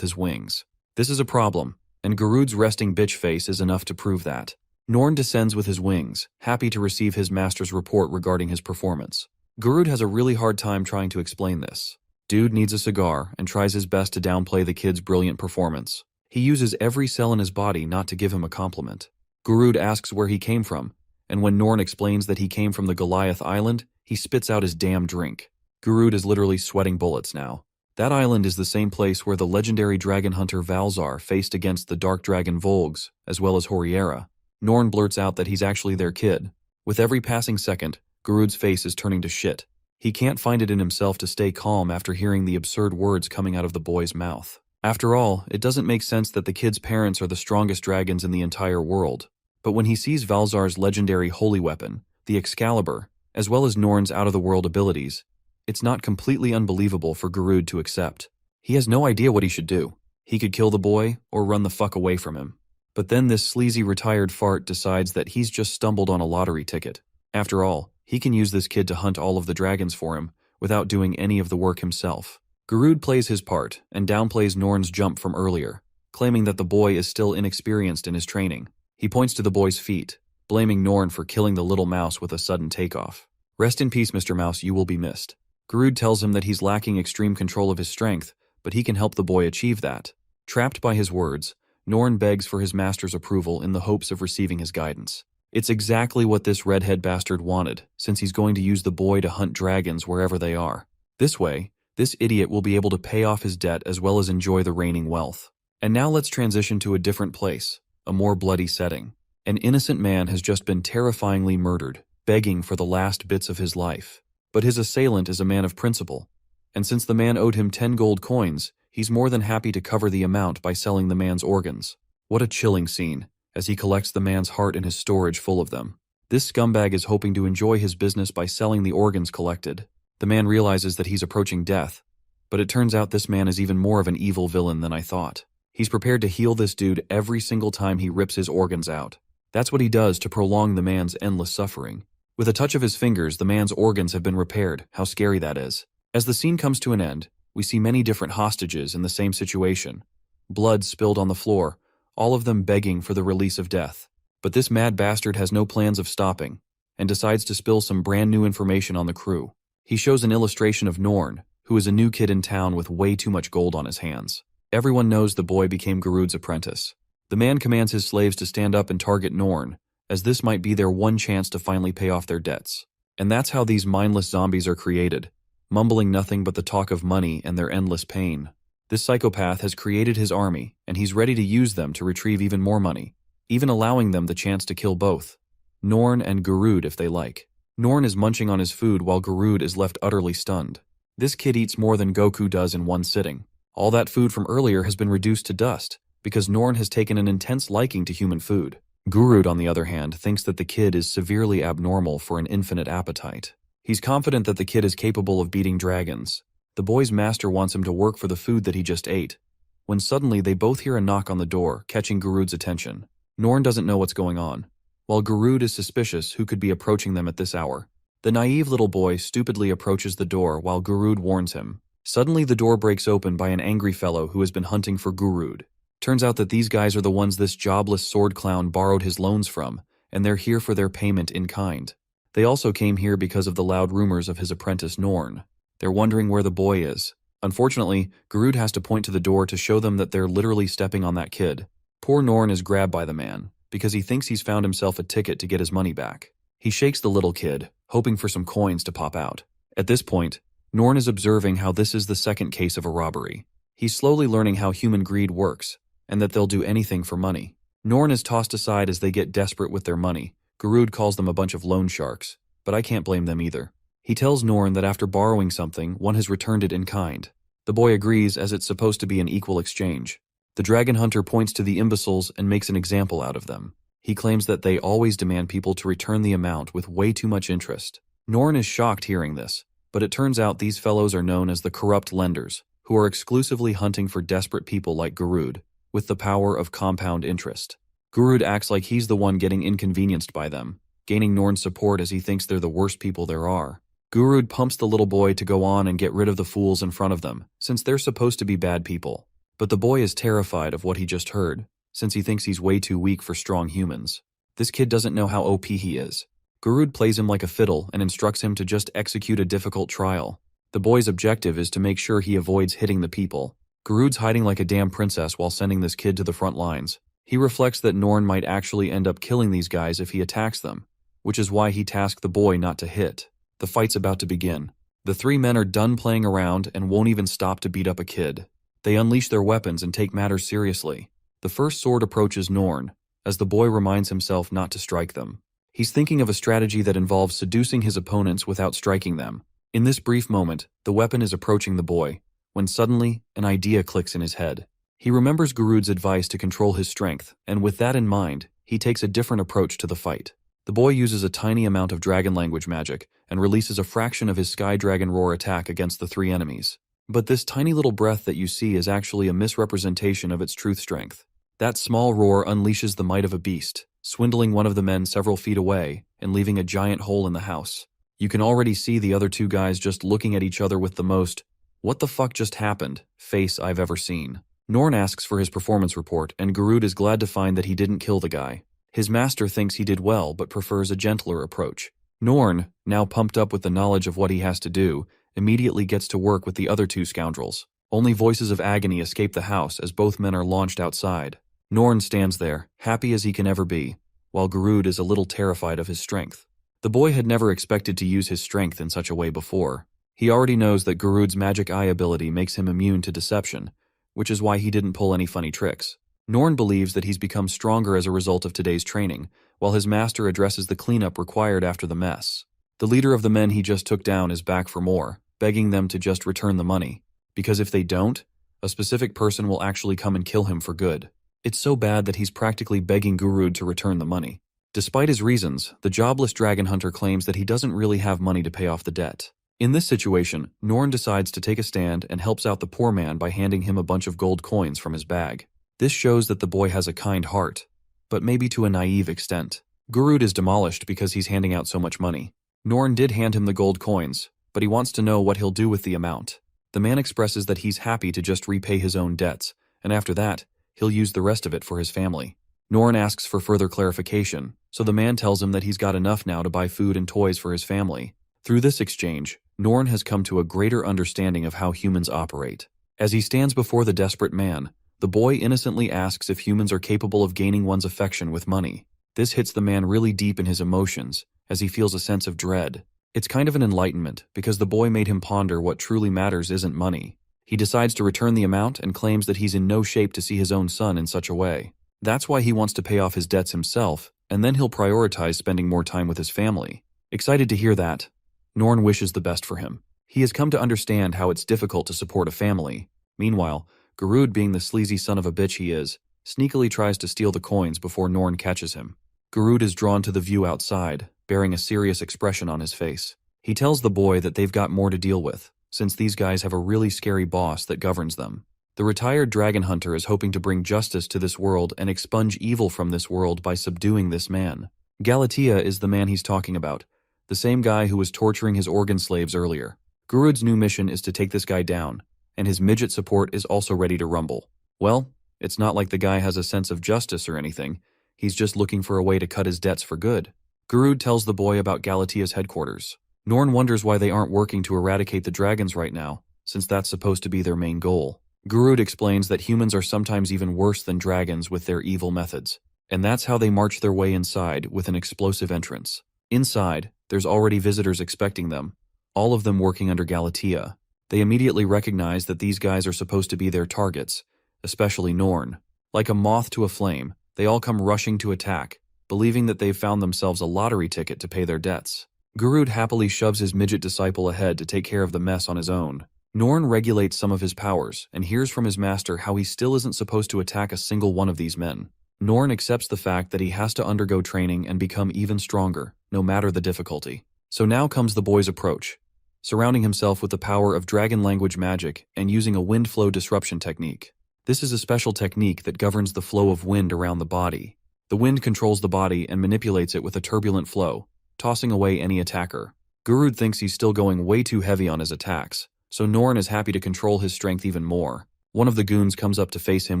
his wings. This is a problem, and Garud's resting bitch face is enough to prove that. Norn descends with his wings, happy to receive his master's report regarding his performance. Garud has a really hard time trying to explain this. Dude needs a cigar and tries his best to downplay the kid's brilliant performance. He uses every cell in his body not to give him a compliment. Garud asks where he came from, and when Norn explains that he came from the Goliath Island, he spits out his damn drink. Garud is literally sweating bullets now. That island is the same place where the legendary dragon hunter Valzar faced against the dark dragon Volgs, as well as Horiera. Norn blurts out that he's actually their kid. With every passing second, Garud's face is turning to shit. He can't find it in himself to stay calm after hearing the absurd words coming out of the boy's mouth. After all, it doesn't make sense that the kid's parents are the strongest dragons in the entire world. But when he sees Valzar's legendary holy weapon, the Excalibur, as well as Norn's out-of-the-world abilities, it's not completely unbelievable for Garud to accept. He has no idea what he should do. He could kill the boy or run the fuck away from him. But then this sleazy retired fart decides that he's just stumbled on a lottery ticket. After all, he can use this kid to hunt all of the dragons for him without doing any of the work himself. Garud plays his part and downplays Norn's jump from earlier, claiming that the boy is still inexperienced in his training. He points to the boy's feet, blaming Norn for killing the little mouse with a sudden takeoff. Rest in peace, Mr. Mouse, you will be missed. Garud tells him that he's lacking extreme control of his strength, but he can help the boy achieve that. Trapped by his words, Norn begs for his master's approval in the hopes of receiving his guidance. It's exactly what this redhead bastard wanted, since he's going to use the boy to hunt dragons wherever they are. This way, this idiot will be able to pay off his debt as well as enjoy the reigning wealth. And now let's transition to a different place, a more bloody setting. An innocent man has just been terrifyingly murdered, begging for the last bits of his life. But his assailant is a man of principle, and since the man owed him 10 gold coins, he's more than happy to cover the amount by selling the man's organs. What a chilling scene, as he collects the man's heart in his storage full of them. This scumbag is hoping to enjoy his business by selling the organs collected. The man realizes that he's approaching death, but it turns out this man is even more of an evil villain than I thought. He's prepared to heal this dude every single time he rips his organs out. That's what he does to prolong the man's endless suffering. With a touch of his fingers, the man's organs have been repaired. How scary that is. As the scene comes to an end, we see many different hostages in the same situation. Blood spilled on the floor, all of them begging for the release of death. But this mad bastard has no plans of stopping, and decides to spill some brand new information on the crew. He shows an illustration of Norn, who is a new kid in town with way too much gold on his hands. Everyone knows the boy became Garud's apprentice. The man commands his slaves to stand up and target Norn, as this might be their one chance to finally pay off their debts. And that's how these mindless zombies are created, mumbling nothing but the talk of money and their endless pain. This psychopath has created his army, and he's ready to use them to retrieve even more money, even allowing them the chance to kill both Norn and Garud if they like. Norn is munching on his food while Garud is left utterly stunned. This kid eats more than Goku does in one sitting. All that food from earlier has been reduced to dust, because Norn has taken an intense liking to human food. Garud, on the other hand, thinks that the kid is severely abnormal for an infinite appetite. He's confident that the kid is capable of beating dragons. The boy's master wants him to work for the food that he just ate, when suddenly they both hear a knock on the door, catching Garud's attention. Norn doesn't know what's going on. While Garud is suspicious who could be approaching them at this hour, the naive little boy stupidly approaches the door while Garud warns him. Suddenly the door breaks open by an angry fellow who has been hunting for Garud. Turns out that these guys are the ones this jobless sword clown borrowed his loans from, and they're here for their payment in kind. They also came here because of the loud rumors of his apprentice Norn. They're wondering where the boy is. Unfortunately, Garud has to point to the door to show them that they're literally stepping on that kid. Poor Norn is grabbed by the man, because he thinks he's found himself a ticket to get his money back. He shakes the little kid, hoping for some coins to pop out. At this point, Norn is observing how this is the second case of a robbery. He's slowly learning how human greed works, and that they'll do anything for money. Norn is tossed aside as they get desperate with their money. Garud calls them a bunch of loan sharks, but I can't blame them either. He tells Norn that after borrowing something, one has returned it in kind. The boy agrees, as it's supposed to be an equal exchange. The dragon hunter points to the imbeciles and makes an example out of them. He claims that they always demand people to return the amount with way too much interest. Norn is shocked hearing this, but it turns out these fellows are known as the corrupt lenders, who are exclusively hunting for desperate people like Garud, with the power of compound interest. Garud acts like he's the one getting inconvenienced by them, gaining Norn's support as he thinks they're the worst people there are. Garud pumps the little boy to go on and get rid of the fools in front of them, since they're supposed to be bad people. But the boy is terrified of what he just heard, since he thinks he's way too weak for strong humans. This kid doesn't know how OP he is. Garud plays him like a fiddle and instructs him to just execute a difficult trial. The boy's objective is to make sure he avoids hitting the people. Garud's hiding like a damn princess while sending this kid to the front lines. He reflects that Norn might actually end up killing these guys if he attacks them, which is why he tasked the boy not to hit. The fight's about to begin. The three men are done playing around and won't even stop to beat up a kid. They unleash their weapons and take matters seriously. The first sword approaches Norn, as the boy reminds himself not to strike them. He's thinking of a strategy that involves seducing his opponents without striking them. In this brief moment, the weapon is approaching the boy, when suddenly, an idea clicks in his head. He remembers Garud's advice to control his strength, and with that in mind, he takes a different approach to the fight. The boy uses a tiny amount of dragon language magic and releases a fraction of his Sky Dragon Roar attack against the three enemies. But this tiny little breath that you see is actually a misrepresentation of its truth strength. That small roar unleashes the might of a beast, swindling one of the men several feet away and leaving a giant hole in the house. You can already see the other two guys just looking at each other with the most, "What the fuck just happened?" face I've ever seen. Norn asks for his performance report, and Garud is glad to find that he didn't kill the guy. His master thinks he did well but prefers a gentler approach. Norn, now pumped up with the knowledge of what he has to do, immediately gets to work with the other two scoundrels. Only voices of agony escape the house as both men are launched outside. Norn stands there, happy as he can ever be, while Garud is a little terrified of his strength. The boy had never expected to use his strength in such a way before. He already knows that Garud's magic eye ability makes him immune to deception, which is why he didn't pull any funny tricks. Norn believes that he's become stronger as a result of today's training, while his master addresses the cleanup required after the mess. The leader of the men he just took down is back for more, begging them to just return the money, because if they don't, a specific person will actually come and kill him for good. It's so bad that he's practically begging Garud to return the money. Despite his reasons, the jobless dragon hunter claims that he doesn't really have money to pay off the debt. In this situation, Norn decides to take a stand and helps out the poor man by handing him a bunch of gold coins from his bag. This shows that the boy has a kind heart, but maybe to a naive extent. Garud is demolished because he's handing out so much money. Norn did hand him the gold coins, but he wants to know what he'll do with the amount. The man expresses that he's happy to just repay his own debts, and after that, he'll use the rest of it for his family. Norn asks for further clarification, so the man tells him that he's got enough now to buy food and toys for his family. Through this exchange, Norn has come to a greater understanding of how humans operate. As he stands before the desperate man, the boy innocently asks if humans are capable of gaining one's affection with money. This hits the man really deep in his emotions, as he feels a sense of dread. It's kind of an enlightenment, because the boy made him ponder what truly matters isn't money. He decides to return the amount and claims that he's in no shape to see his own son in such a way. That's why he wants to pay off his debts himself, and then he'll prioritize spending more time with his family. Excited to hear that, Norn wishes the best for him. He has come to understand how it's difficult to support a family. Meanwhile, Garud, being the sleazy son of a bitch he is, sneakily tries to steal the coins before Norn catches him. Garud is drawn to the view outside, bearing a serious expression on his face. He tells the boy that they've got more to deal with, since these guys have a really scary boss that governs them. The retired dragon hunter is hoping to bring justice to this world and expunge evil from this world by subduing this man. Galatea is the man he's talking about, the same guy who was torturing his organ slaves earlier. Garud's new mission is to take this guy down, and his midget support is also ready to rumble. Well, it's not like the guy has a sense of justice or anything. He's just looking for a way to cut his debts for good. Garud tells the boy about Galatea's headquarters. Norn wonders why they aren't working to eradicate the dragons right now, since that's supposed to be their main goal. Garud explains that humans are sometimes even worse than dragons with their evil methods, and that's how they march their way inside with an explosive entrance. Inside, there's already visitors expecting them, all of them working under Galatea. They immediately recognize that these guys are supposed to be their targets, especially Norn. Like a moth to a flame, they all come rushing to attack, believing that they've found themselves a lottery ticket to pay their debts. Garud happily shoves his midget disciple ahead to take care of the mess on his own. Norn regulates some of his powers and hears from his master how he still isn't supposed to attack a single one of these men. Norn accepts the fact that he has to undergo training and become even stronger, no matter the difficulty. So now comes the boy's approach, surrounding himself with the power of dragon language magic and using a wind flow disruption technique. This is a special technique that governs the flow of wind around the body. The wind controls the body and manipulates it with a turbulent flow, tossing away any attacker. Garud thinks he's still going way too heavy on his attacks, so Norn is happy to control his strength even more. One of the goons comes up to face him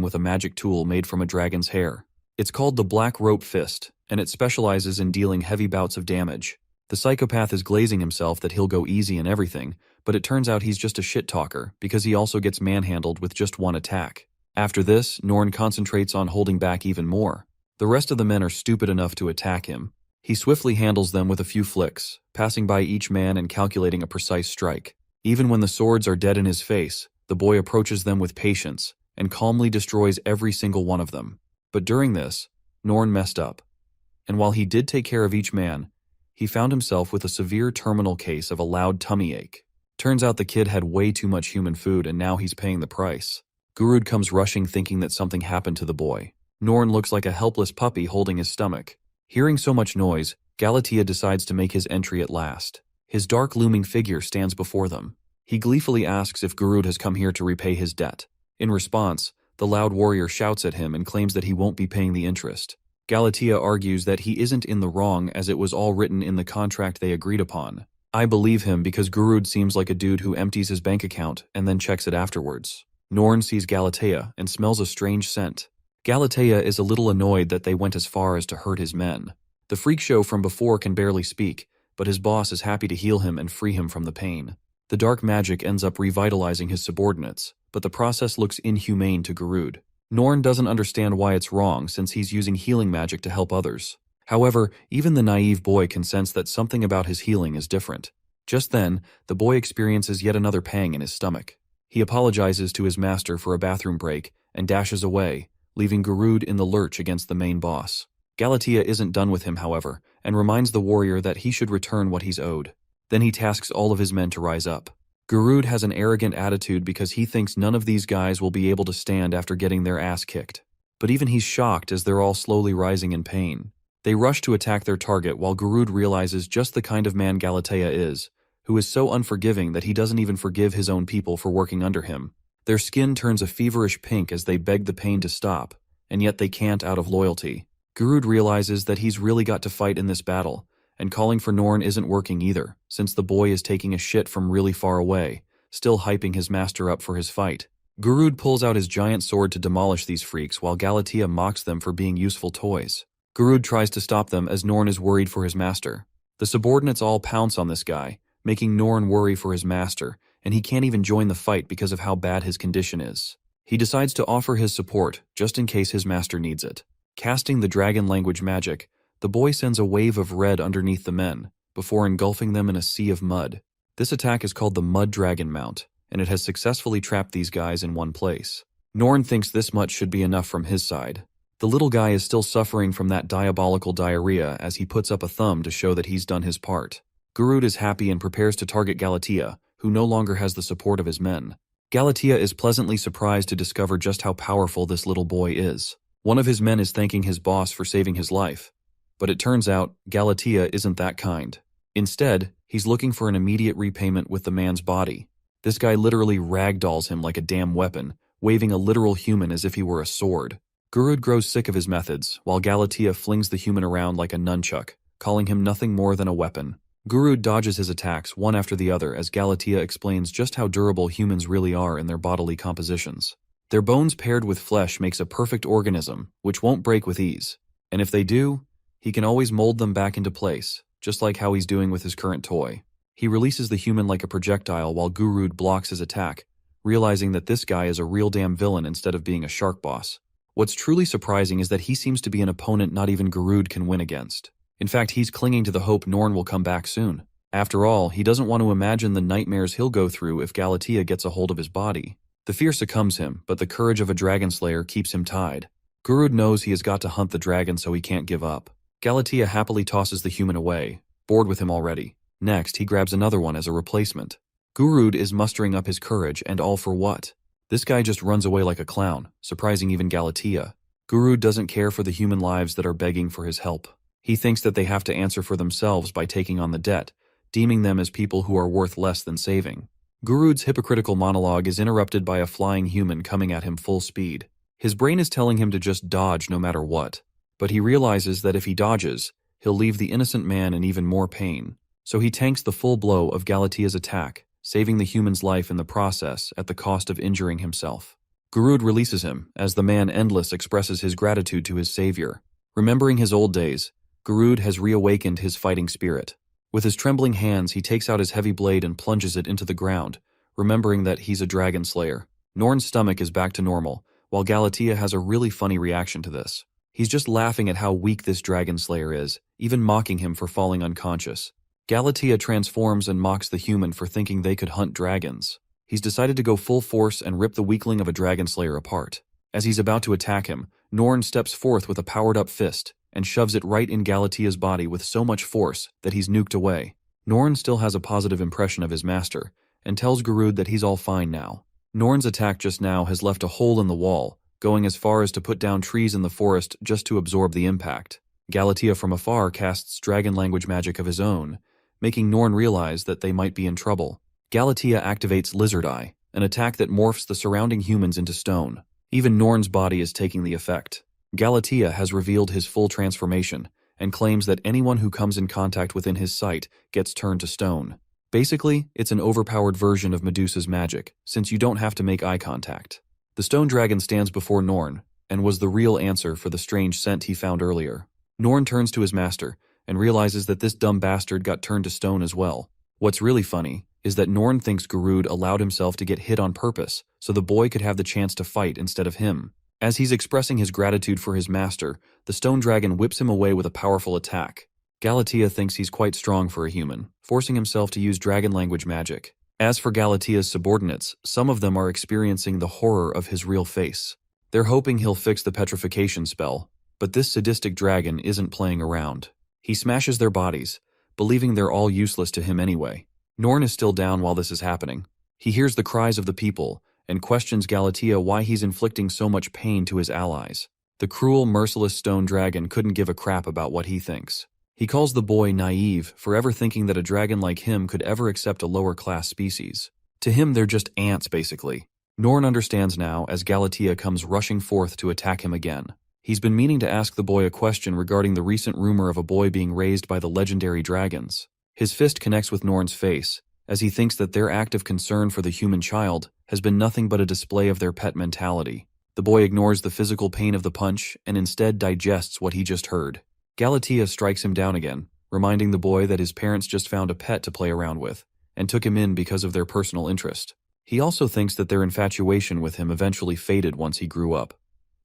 with a magic tool made from a dragon's hair. It's called the Black Rope Fist, and it specializes in dealing heavy bouts of damage. The psychopath is glazing himself that he'll go easy and everything, but it turns out he's just a shit-talker because he also gets manhandled with just one attack. After this, Norn concentrates on holding back even more. The rest of the men are stupid enough to attack him. He swiftly handles them with a few flicks, passing by each man and calculating a precise strike. Even when the swords are dead in his face, the boy approaches them with patience and calmly destroys every single one of them. But during this, Norn messed up. And while he did take care of each man, he found himself with a severe terminal case of a loud tummy ache. Turns out the kid had way too much human food and now he's paying the price. Garud comes rushing thinking that something happened to the boy. Norn looks like a helpless puppy holding his stomach. Hearing so much noise, Galatea decides to make his entry at last. His dark looming figure stands before them. He gleefully asks if Garud has come here to repay his debt. In response, the loud warrior shouts at him and claims that he won't be paying the interest. Galatea argues that he isn't in the wrong as it was all written in the contract they agreed upon. I believe him because Garud seems like a dude who empties his bank account and then checks it afterwards. Norn sees Galatea and smells a strange scent. Galatea is a little annoyed that they went as far as to hurt his men. The freak show from before can barely speak, but his boss is happy to heal him and free him from the pain. The dark magic ends up revitalizing his subordinates, but the process looks inhumane to Garud. Norn doesn't understand why it's wrong since he's using healing magic to help others. However, even the naive boy can sense that something about his healing is different. Just then, the boy experiences yet another pang in his stomach. He apologizes to his master for a bathroom break and dashes away, leaving Garud in the lurch against the main boss. Galatea isn't done with him, however, and reminds the warrior that he should return what he's owed. Then he tasks all of his men to rise up. Garud has an arrogant attitude because he thinks none of these guys will be able to stand after getting their ass kicked. But even he's shocked as they're all slowly rising in pain. They rush to attack their target while Garud realizes just the kind of man Galatea is, who is so unforgiving that he doesn't even forgive his own people for working under him. Their skin turns a feverish pink as they beg the pain to stop, and yet they can't out of loyalty. Garud realizes that he's really got to fight in this battle, and calling for Norn isn't working either, since the boy is taking a shit from really far away, still hyping his master up for his fight. Garud pulls out his giant sword to demolish these freaks while Galatea mocks them for being useful toys. Garud tries to stop them as Norn is worried for his master. The subordinates all pounce on this guy, making Norn worry for his master, and he can't even join the fight because of how bad his condition is. He decides to offer his support, just in case his master needs it. Casting the dragon language magic, the boy sends a wave of red underneath the men, before engulfing them in a sea of mud. This attack is called the Mud Dragon Mount, and it has successfully trapped these guys in one place. Norn thinks this much should be enough from his side. The little guy is still suffering from that diabolical diarrhea as he puts up a thumb to show that he's done his part. Gurud is happy and prepares to target Galatea, who no longer has the support of his men. Galatea is pleasantly surprised to discover just how powerful this little boy is. One of his men is thanking his boss for saving his life. But it turns out, Galatea isn't that kind. Instead, he's looking for an immediate repayment with the man's body. This guy literally ragdolls him like a damn weapon, waving a literal human as if he were a sword. Gurud grows sick of his methods, while Galatea flings the human around like a nunchuck, calling him nothing more than a weapon. Gurud dodges his attacks one after the other as Galatea explains just how durable humans really are in their bodily compositions. Their bones paired with flesh makes a perfect organism, which won't break with ease. And if they do, he can always mold them back into place, just like how he's doing with his current toy. He releases the human like a projectile while Gurud blocks his attack, realizing that this guy is a real damn villain instead of being a shark boss. What's truly surprising is that he seems to be an opponent not even Gurud can win against. In fact, he's clinging to the hope Norn will come back soon. After all, he doesn't want to imagine the nightmares he'll go through if Galatea gets a hold of his body. The fear succumbs him, but the courage of a dragon slayer keeps him tied. Gurud knows he has got to hunt the dragon so he can't give up. Galatea happily tosses the human away, bored with him already. Next, he grabs another one as a replacement. Gurud is mustering up his courage, and all for what? This guy just runs away like a clown, surprising even Galatea. Gurud doesn't care for the human lives that are begging for his help. He thinks that they have to answer for themselves by taking on the debt, deeming them as people who are worth less than saving. Gurud's hypocritical monologue is interrupted by a flying human coming at him full speed. His brain is telling him to just dodge no matter what, but he realizes that if he dodges, he'll leave the innocent man in even more pain. So he tanks the full blow of Galatea's attack, saving the human's life in the process at the cost of injuring himself. Gurud releases him as the man Endless expresses his gratitude to his savior. Remembering his old days, Gurud has reawakened his fighting spirit. With his trembling hands, he takes out his heavy blade and plunges it into the ground, remembering that he's a dragon slayer. Norn's stomach is back to normal, while Galatea has a really funny reaction to this. He's just laughing at how weak this dragon slayer is, even mocking him for falling unconscious. Galatea transforms and mocks the human for thinking they could hunt dragons. He's decided to go full force and rip the weakling of a dragon slayer apart. As he's about to attack him, Norn steps forth with a powered-up fist and shoves it right in Galatea's body with so much force that he's nuked away. Norn still has a positive impression of his master, and tells Gurud that he's all fine now. Norn's attack just now has left a hole in the wall, going as far as to put down trees in the forest just to absorb the impact. Galatea from afar casts dragon language magic of his own, making Norn realize that they might be in trouble. Galatea activates Lizard Eye, an attack that morphs the surrounding humans into stone. Even Norn's body is taking the effect. Galatea has revealed his full transformation, and claims that anyone who comes in contact within his sight gets turned to stone. Basically, it's an overpowered version of Medusa's magic, since you don't have to make eye contact. The stone dragon stands before Norn, and was the real answer for the strange scent he found earlier. Norn turns to his master, and realizes that this dumb bastard got turned to stone as well. What's really funny is that Norn thinks Gurud allowed himself to get hit on purpose, so the boy could have the chance to fight instead of him. As he's expressing his gratitude for his master, the stone dragon whips him away with a powerful attack. Galatea thinks he's quite strong for a human, forcing himself to use dragon language magic. As for Galatea's subordinates, some of them are experiencing the horror of his real face. They're hoping he'll fix the petrification spell, but this sadistic dragon isn't playing around. He smashes their bodies, believing they're all useless to him anyway. Norn is still down while this is happening. He hears the cries of the people, and questions Galatea why he's inflicting so much pain to his allies. The cruel, merciless stone dragon couldn't give a crap about what he thinks. He calls the boy naive for ever thinking that a dragon like him could ever accept a lower-class species. To him, they're just ants, basically. Norn understands now as Galatea comes rushing forth to attack him again. He's been meaning to ask the boy a question regarding the recent rumor of a boy being raised by the legendary dragons. His fist connects with Norn's face, as he thinks that their act of concern for the human child has been nothing but a display of their pet mentality. The boy ignores the physical pain of the punch and instead digests what he just heard. Galatea strikes him down again, reminding the boy that his parents just found a pet to play around with, and took him in because of their personal interest. He also thinks that their infatuation with him eventually faded once he grew up,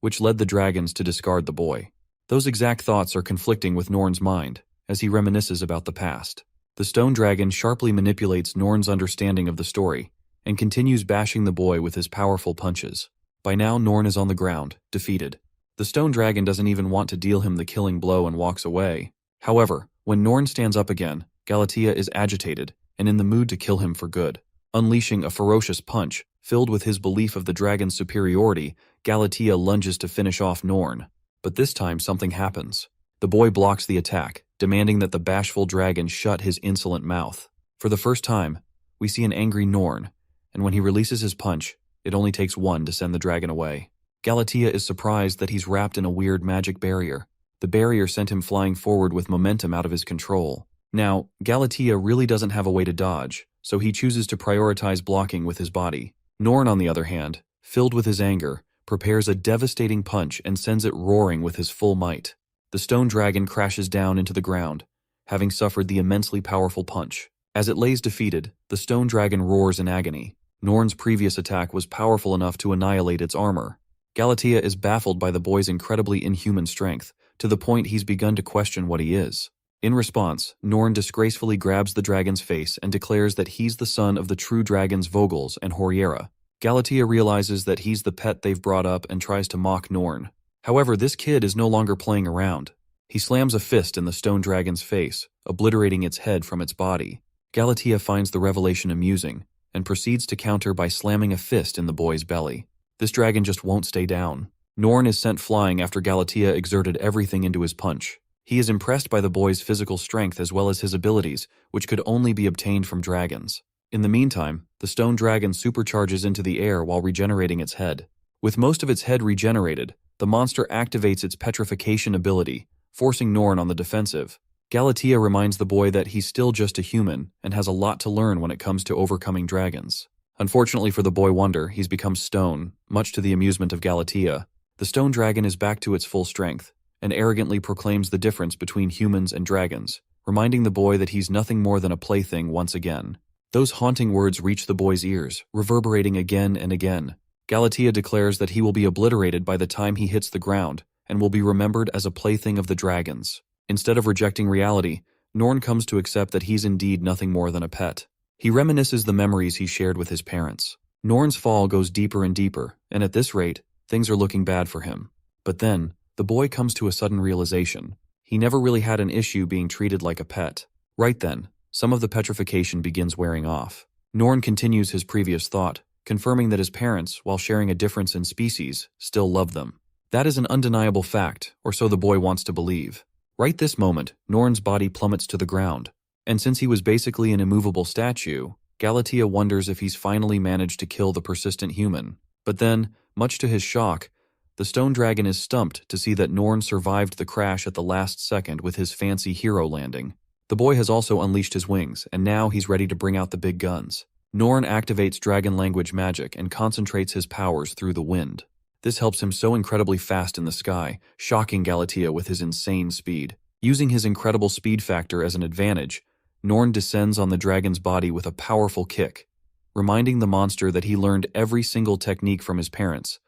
which led the dragons to discard the boy. Those exact thoughts are conflicting with Norn's mind, as he reminisces about the past. The stone dragon sharply manipulates Norn's understanding of the story, and continues bashing the boy with his powerful punches. By now, Norn is on the ground, defeated. The stone dragon doesn't even want to deal him the killing blow and walks away. However, when Norn stands up again, Galatea is agitated and in the mood to kill him for good. Unleashing a ferocious punch, filled with his belief of the dragon's superiority, Galatea lunges to finish off Norn. But this time something happens. The boy blocks the attack, demanding that the bashful dragon shut his insolent mouth. For the first time, we see an angry Norn, and when he releases his punch, it only takes one to send the dragon away. Galatea is surprised that he's wrapped in a weird magic barrier. The barrier sent him flying forward with momentum out of his control. Now, Galatea really doesn't have a way to dodge, so he chooses to prioritize blocking with his body. Norn, on the other hand, filled with his anger, prepares a devastating punch and sends it roaring with his full might. The stone dragon crashes down into the ground, having suffered the immensely powerful punch. As it lays defeated, the stone dragon roars in agony. Norn's previous attack was powerful enough to annihilate its armor. Galatea is baffled by the boy's incredibly inhuman strength, to the point he's begun to question what he is. In response, Norn disgracefully grabs the dragon's face and declares that he's the son of the true dragons Vogels and Horiera. Galatea realizes that he's the pet they've brought up and tries to mock Norn. However, this kid is no longer playing around. He slams a fist in the stone dragon's face, obliterating its head from its body. Galatea finds the revelation amusing, and proceeds to counter by slamming a fist in the boy's belly. This dragon just won't stay down. Norn is sent flying after Galatea exerted everything into his punch. He is impressed by the boy's physical strength as well as his abilities, which could only be obtained from dragons. In the meantime, the stone dragon supercharges into the air while regenerating its head. With most of its head regenerated, the monster activates its petrification ability, forcing Norn on the defensive. Galatea reminds the boy that he's still just a human and has a lot to learn when it comes to overcoming dragons. Unfortunately for the boy wonder, he's become stone, much to the amusement of Galatea. The stone dragon is back to its full strength, and arrogantly proclaims the difference between humans and dragons, reminding the boy that he's nothing more than a plaything once again. Those haunting words reach the boy's ears, reverberating again and again. Galatea declares that he will be obliterated by the time he hits the ground, and will be remembered as a plaything of the dragons. Instead of rejecting reality, Norn comes to accept that he's indeed nothing more than a pet. He reminisces the memories he shared with his parents. Norn's fall goes deeper and deeper, and at this rate, things are looking bad for him. But then, the boy comes to a sudden realization. He never really had an issue being treated like a pet. Right then, some of the petrification begins wearing off. Norn continues his previous thought, confirming that his parents, while sharing a difference in species, still love them. That is an undeniable fact, or so the boy wants to believe. Right this moment, Norn's body plummets to the ground, and since he was basically an immovable statue, Galatea wonders if he's finally managed to kill the persistent human. But then, much to his shock, the stone dragon is stumped to see that Norn survived the crash at the last second with his fancy hero landing. The boy has also unleashed his wings, and now he's ready to bring out the big guns. Norn activates dragon language magic and concentrates his powers through the wind. This helps him so incredibly fast in the sky, shocking Galatea with his insane speed. Using his incredible speed factor as an advantage, Norn descends on the dragon's body with a powerful kick, reminding the monster that he learned every single technique from his parents,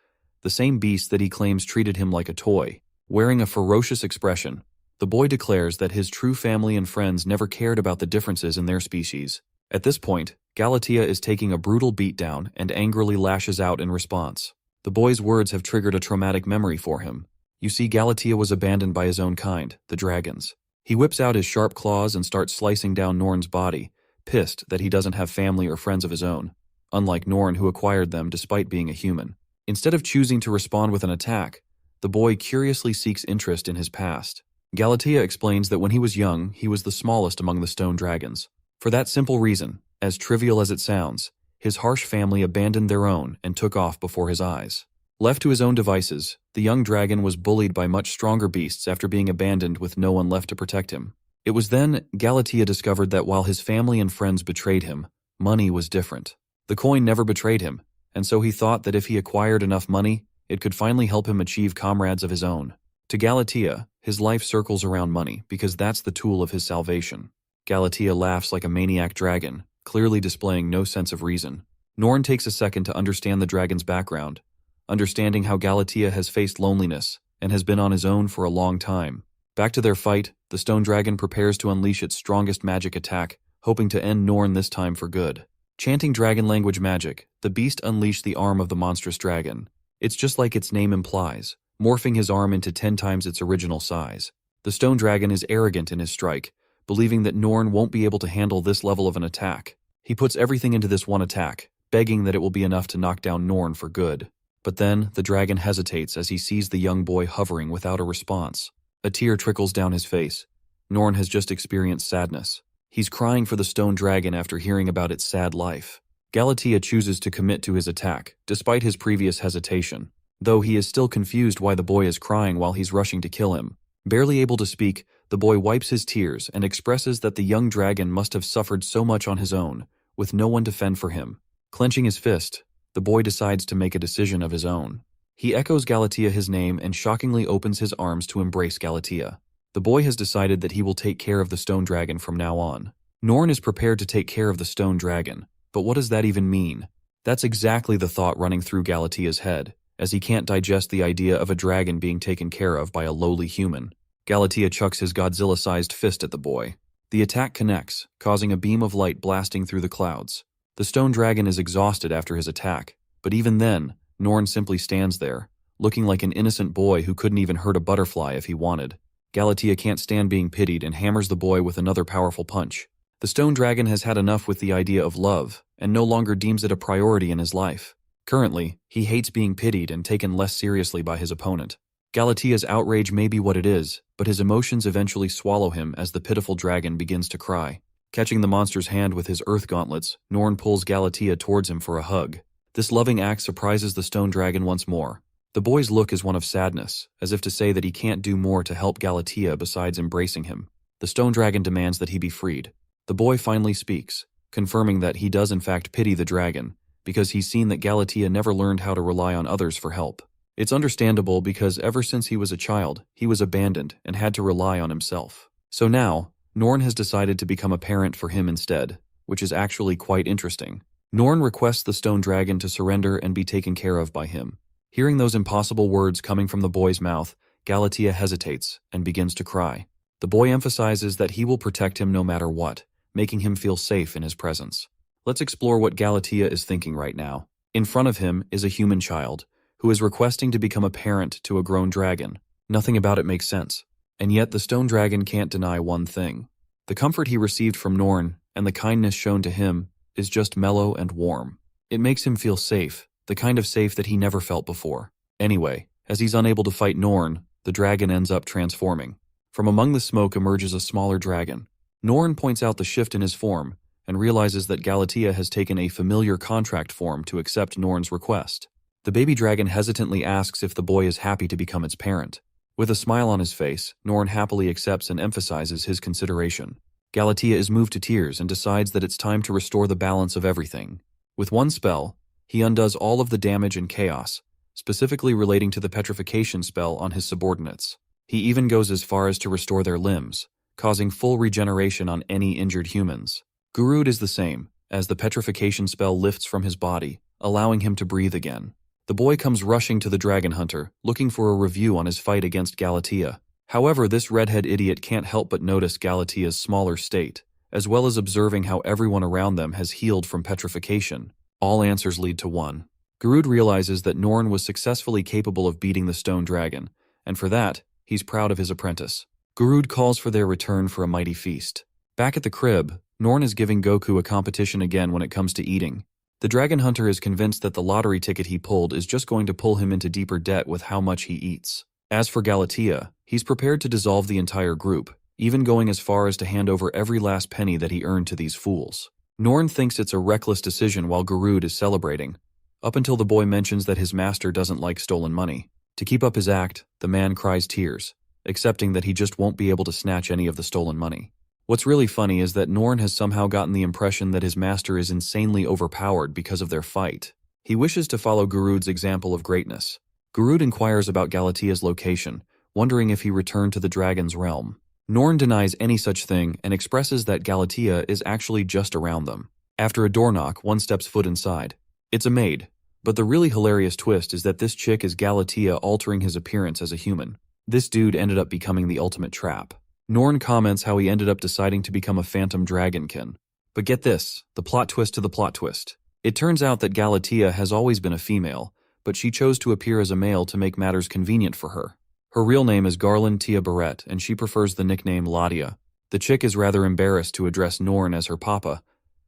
the same beast that he claims treated him like a toy. Wearing a ferocious expression, the boy declares that his true family and friends never cared about the differences in their species. At this point, Galatea is taking a brutal beatdown and angrily lashes out in response. The boy's words have triggered a traumatic memory for him. You see, Galatea was abandoned by his own kind, the dragons. He whips out his sharp claws and starts slicing down Norn's body, pissed that he doesn't have family or friends of his own, unlike Norn, who acquired them despite being a human. Instead of choosing to respond with an attack, the boy curiously seeks interest in his past. Galatea explains that when he was young, he was the smallest among the stone dragons. For that simple reason, as trivial as it sounds, his harsh family abandoned their own and took off before his eyes. Left to his own devices, the young dragon was bullied by much stronger beasts after being abandoned with no one left to protect him. It was then Galatea discovered that while his family and friends betrayed him, money was different. The coin never betrayed him, and so he thought that if he acquired enough money, it could finally help him achieve comrades of his own. To Galatea, his life circles around money because that's the tool of his salvation. Galatea laughs like a maniac dragon, clearly displaying no sense of reason. Norn takes a second to understand the dragon's background, understanding how Galatea has faced loneliness and has been on his own for a long time. Back to their fight, the stone dragon prepares to unleash its strongest magic attack, hoping to end Norn this time for good. Chanting dragon language magic, the beast unleashed the arm of the monstrous dragon. It's just like its name implies, morphing his arm into 10 times its original size. The stone dragon is arrogant in his strike, believing that Norn won't be able to handle this level of an attack. He puts everything into this one attack, begging that it will be enough to knock down Norn for good. But then, the dragon hesitates as he sees the young boy hovering without a response. A tear trickles down his face. Norn has just experienced sadness. He's crying for the stone dragon after hearing about its sad life. Galatea chooses to commit to his attack, despite his previous hesitation, though he is still confused why the boy is crying while he's rushing to kill him. Barely able to speak, the boy wipes his tears and expresses that the young dragon must have suffered so much on his own, with no one to fend for him. Clenching his fist, the boy decides to make a decision of his own. He echoes Galatea his name and shockingly opens his arms to embrace Galatea. The boy has decided that he will take care of the stone dragon from now on. Norn is prepared to take care of the stone dragon, but what does that even mean? That's exactly the thought running through Galatea's head, as he can't digest the idea of a dragon being taken care of by a lowly human. Galatea chucks his Godzilla-sized fist at the boy. The attack connects, causing a beam of light blasting through the clouds. The stone dragon is exhausted after his attack, but even then, Norn simply stands there, looking like an innocent boy who couldn't even hurt a butterfly if he wanted. Galatea can't stand being pitied and hammers the boy with another powerful punch. The stone dragon has had enough with the idea of love, and no longer deems it a priority in his life. Currently, he hates being pitied and taken less seriously by his opponent. Galatea's outrage may be what it is, but his emotions eventually swallow him as the pitiful dragon begins to cry. Catching the monster's hand with his earth gauntlets, Norn pulls Galatea towards him for a hug. This loving act surprises the stone dragon once more. The boy's look is one of sadness, as if to say that he can't do more to help Galatea besides embracing him. The stone dragon demands that he be freed. The boy finally speaks, confirming that he does in fact pity the dragon, because he's seen that Galatea never learned how to rely on others for help. It's understandable because ever since he was a child, he was abandoned and had to rely on himself. So now, Norn has decided to become a parent for him instead, which is actually quite interesting. Norn requests the stone dragon to surrender and be taken care of by him. Hearing those impossible words coming from the boy's mouth, Galatea hesitates and begins to cry. The boy emphasizes that he will protect him no matter what, making him feel safe in his presence. Let's explore what Galatea is thinking right now. In front of him is a human child, who is requesting to become a parent to a grown dragon. Nothing about it makes sense. And yet the stone dragon can't deny one thing. The comfort he received from Norn and the kindness shown to him is just mellow and warm. It makes him feel safe, the kind of safe that he never felt before. Anyway, as he's unable to fight Norn, the dragon ends up transforming. From among the smoke emerges a smaller dragon. Norn points out the shift in his form and realizes that Galatea has taken a familiar contract form to accept Norn's request. The baby dragon hesitantly asks if the boy is happy to become its parent. With a smile on his face, Norn happily accepts and emphasizes his consideration. Galatea is moved to tears and decides that it's time to restore the balance of everything. With one spell, he undoes all of the damage and chaos, specifically relating to the petrification spell on his subordinates. He even goes as far as to restore their limbs, causing full regeneration on any injured humans. Gurud is the same, as the petrification spell lifts from his body, allowing him to breathe again. The boy comes rushing to the dragon hunter, looking for a review on his fight against Galatea. However, this redhead idiot can't help but notice Galatea's smaller state, as well as observing how everyone around them has healed from petrification. All answers lead to one. Gurud realizes that Norn was successfully capable of beating the stone dragon, and for that, he's proud of his apprentice. Gurud calls for their return for a mighty feast. Back at the crib, Norn is giving Goku a competition again when it comes to eating. The dragon hunter is convinced that the lottery ticket he pulled is just going to pull him into deeper debt with how much he eats. As for Galatea, he's prepared to dissolve the entire group, even going as far as to hand over every last penny that he earned to these fools. Norn thinks it's a reckless decision while Gurud is celebrating, up until the boy mentions that his master doesn't like stolen money. To keep up his act, the man cries tears, accepting that he just won't be able to snatch any of the stolen money. What's really funny is that Norn has somehow gotten the impression that his master is insanely overpowered because of their fight. He wishes to follow Gurud's example of greatness. Gurud inquires about Galatea's location, wondering if he returned to the dragon's realm. Norn denies any such thing and expresses that Galatea is actually just around them. After a door knock, one steps foot inside. It's a maid, but the really hilarious twist is that this chick is Galatea altering his appearance as a human. This dude ended up becoming the ultimate trap. Norn comments how he ended up deciding to become a phantom dragonkin. But get this, the plot twist to the plot twist. It turns out that Galatea has always been a female, but she chose to appear as a male to make matters convenient for her. Her real name is Garland Tia Barrett, and she prefers the nickname Ladia. The chick is rather embarrassed to address Norn as her papa,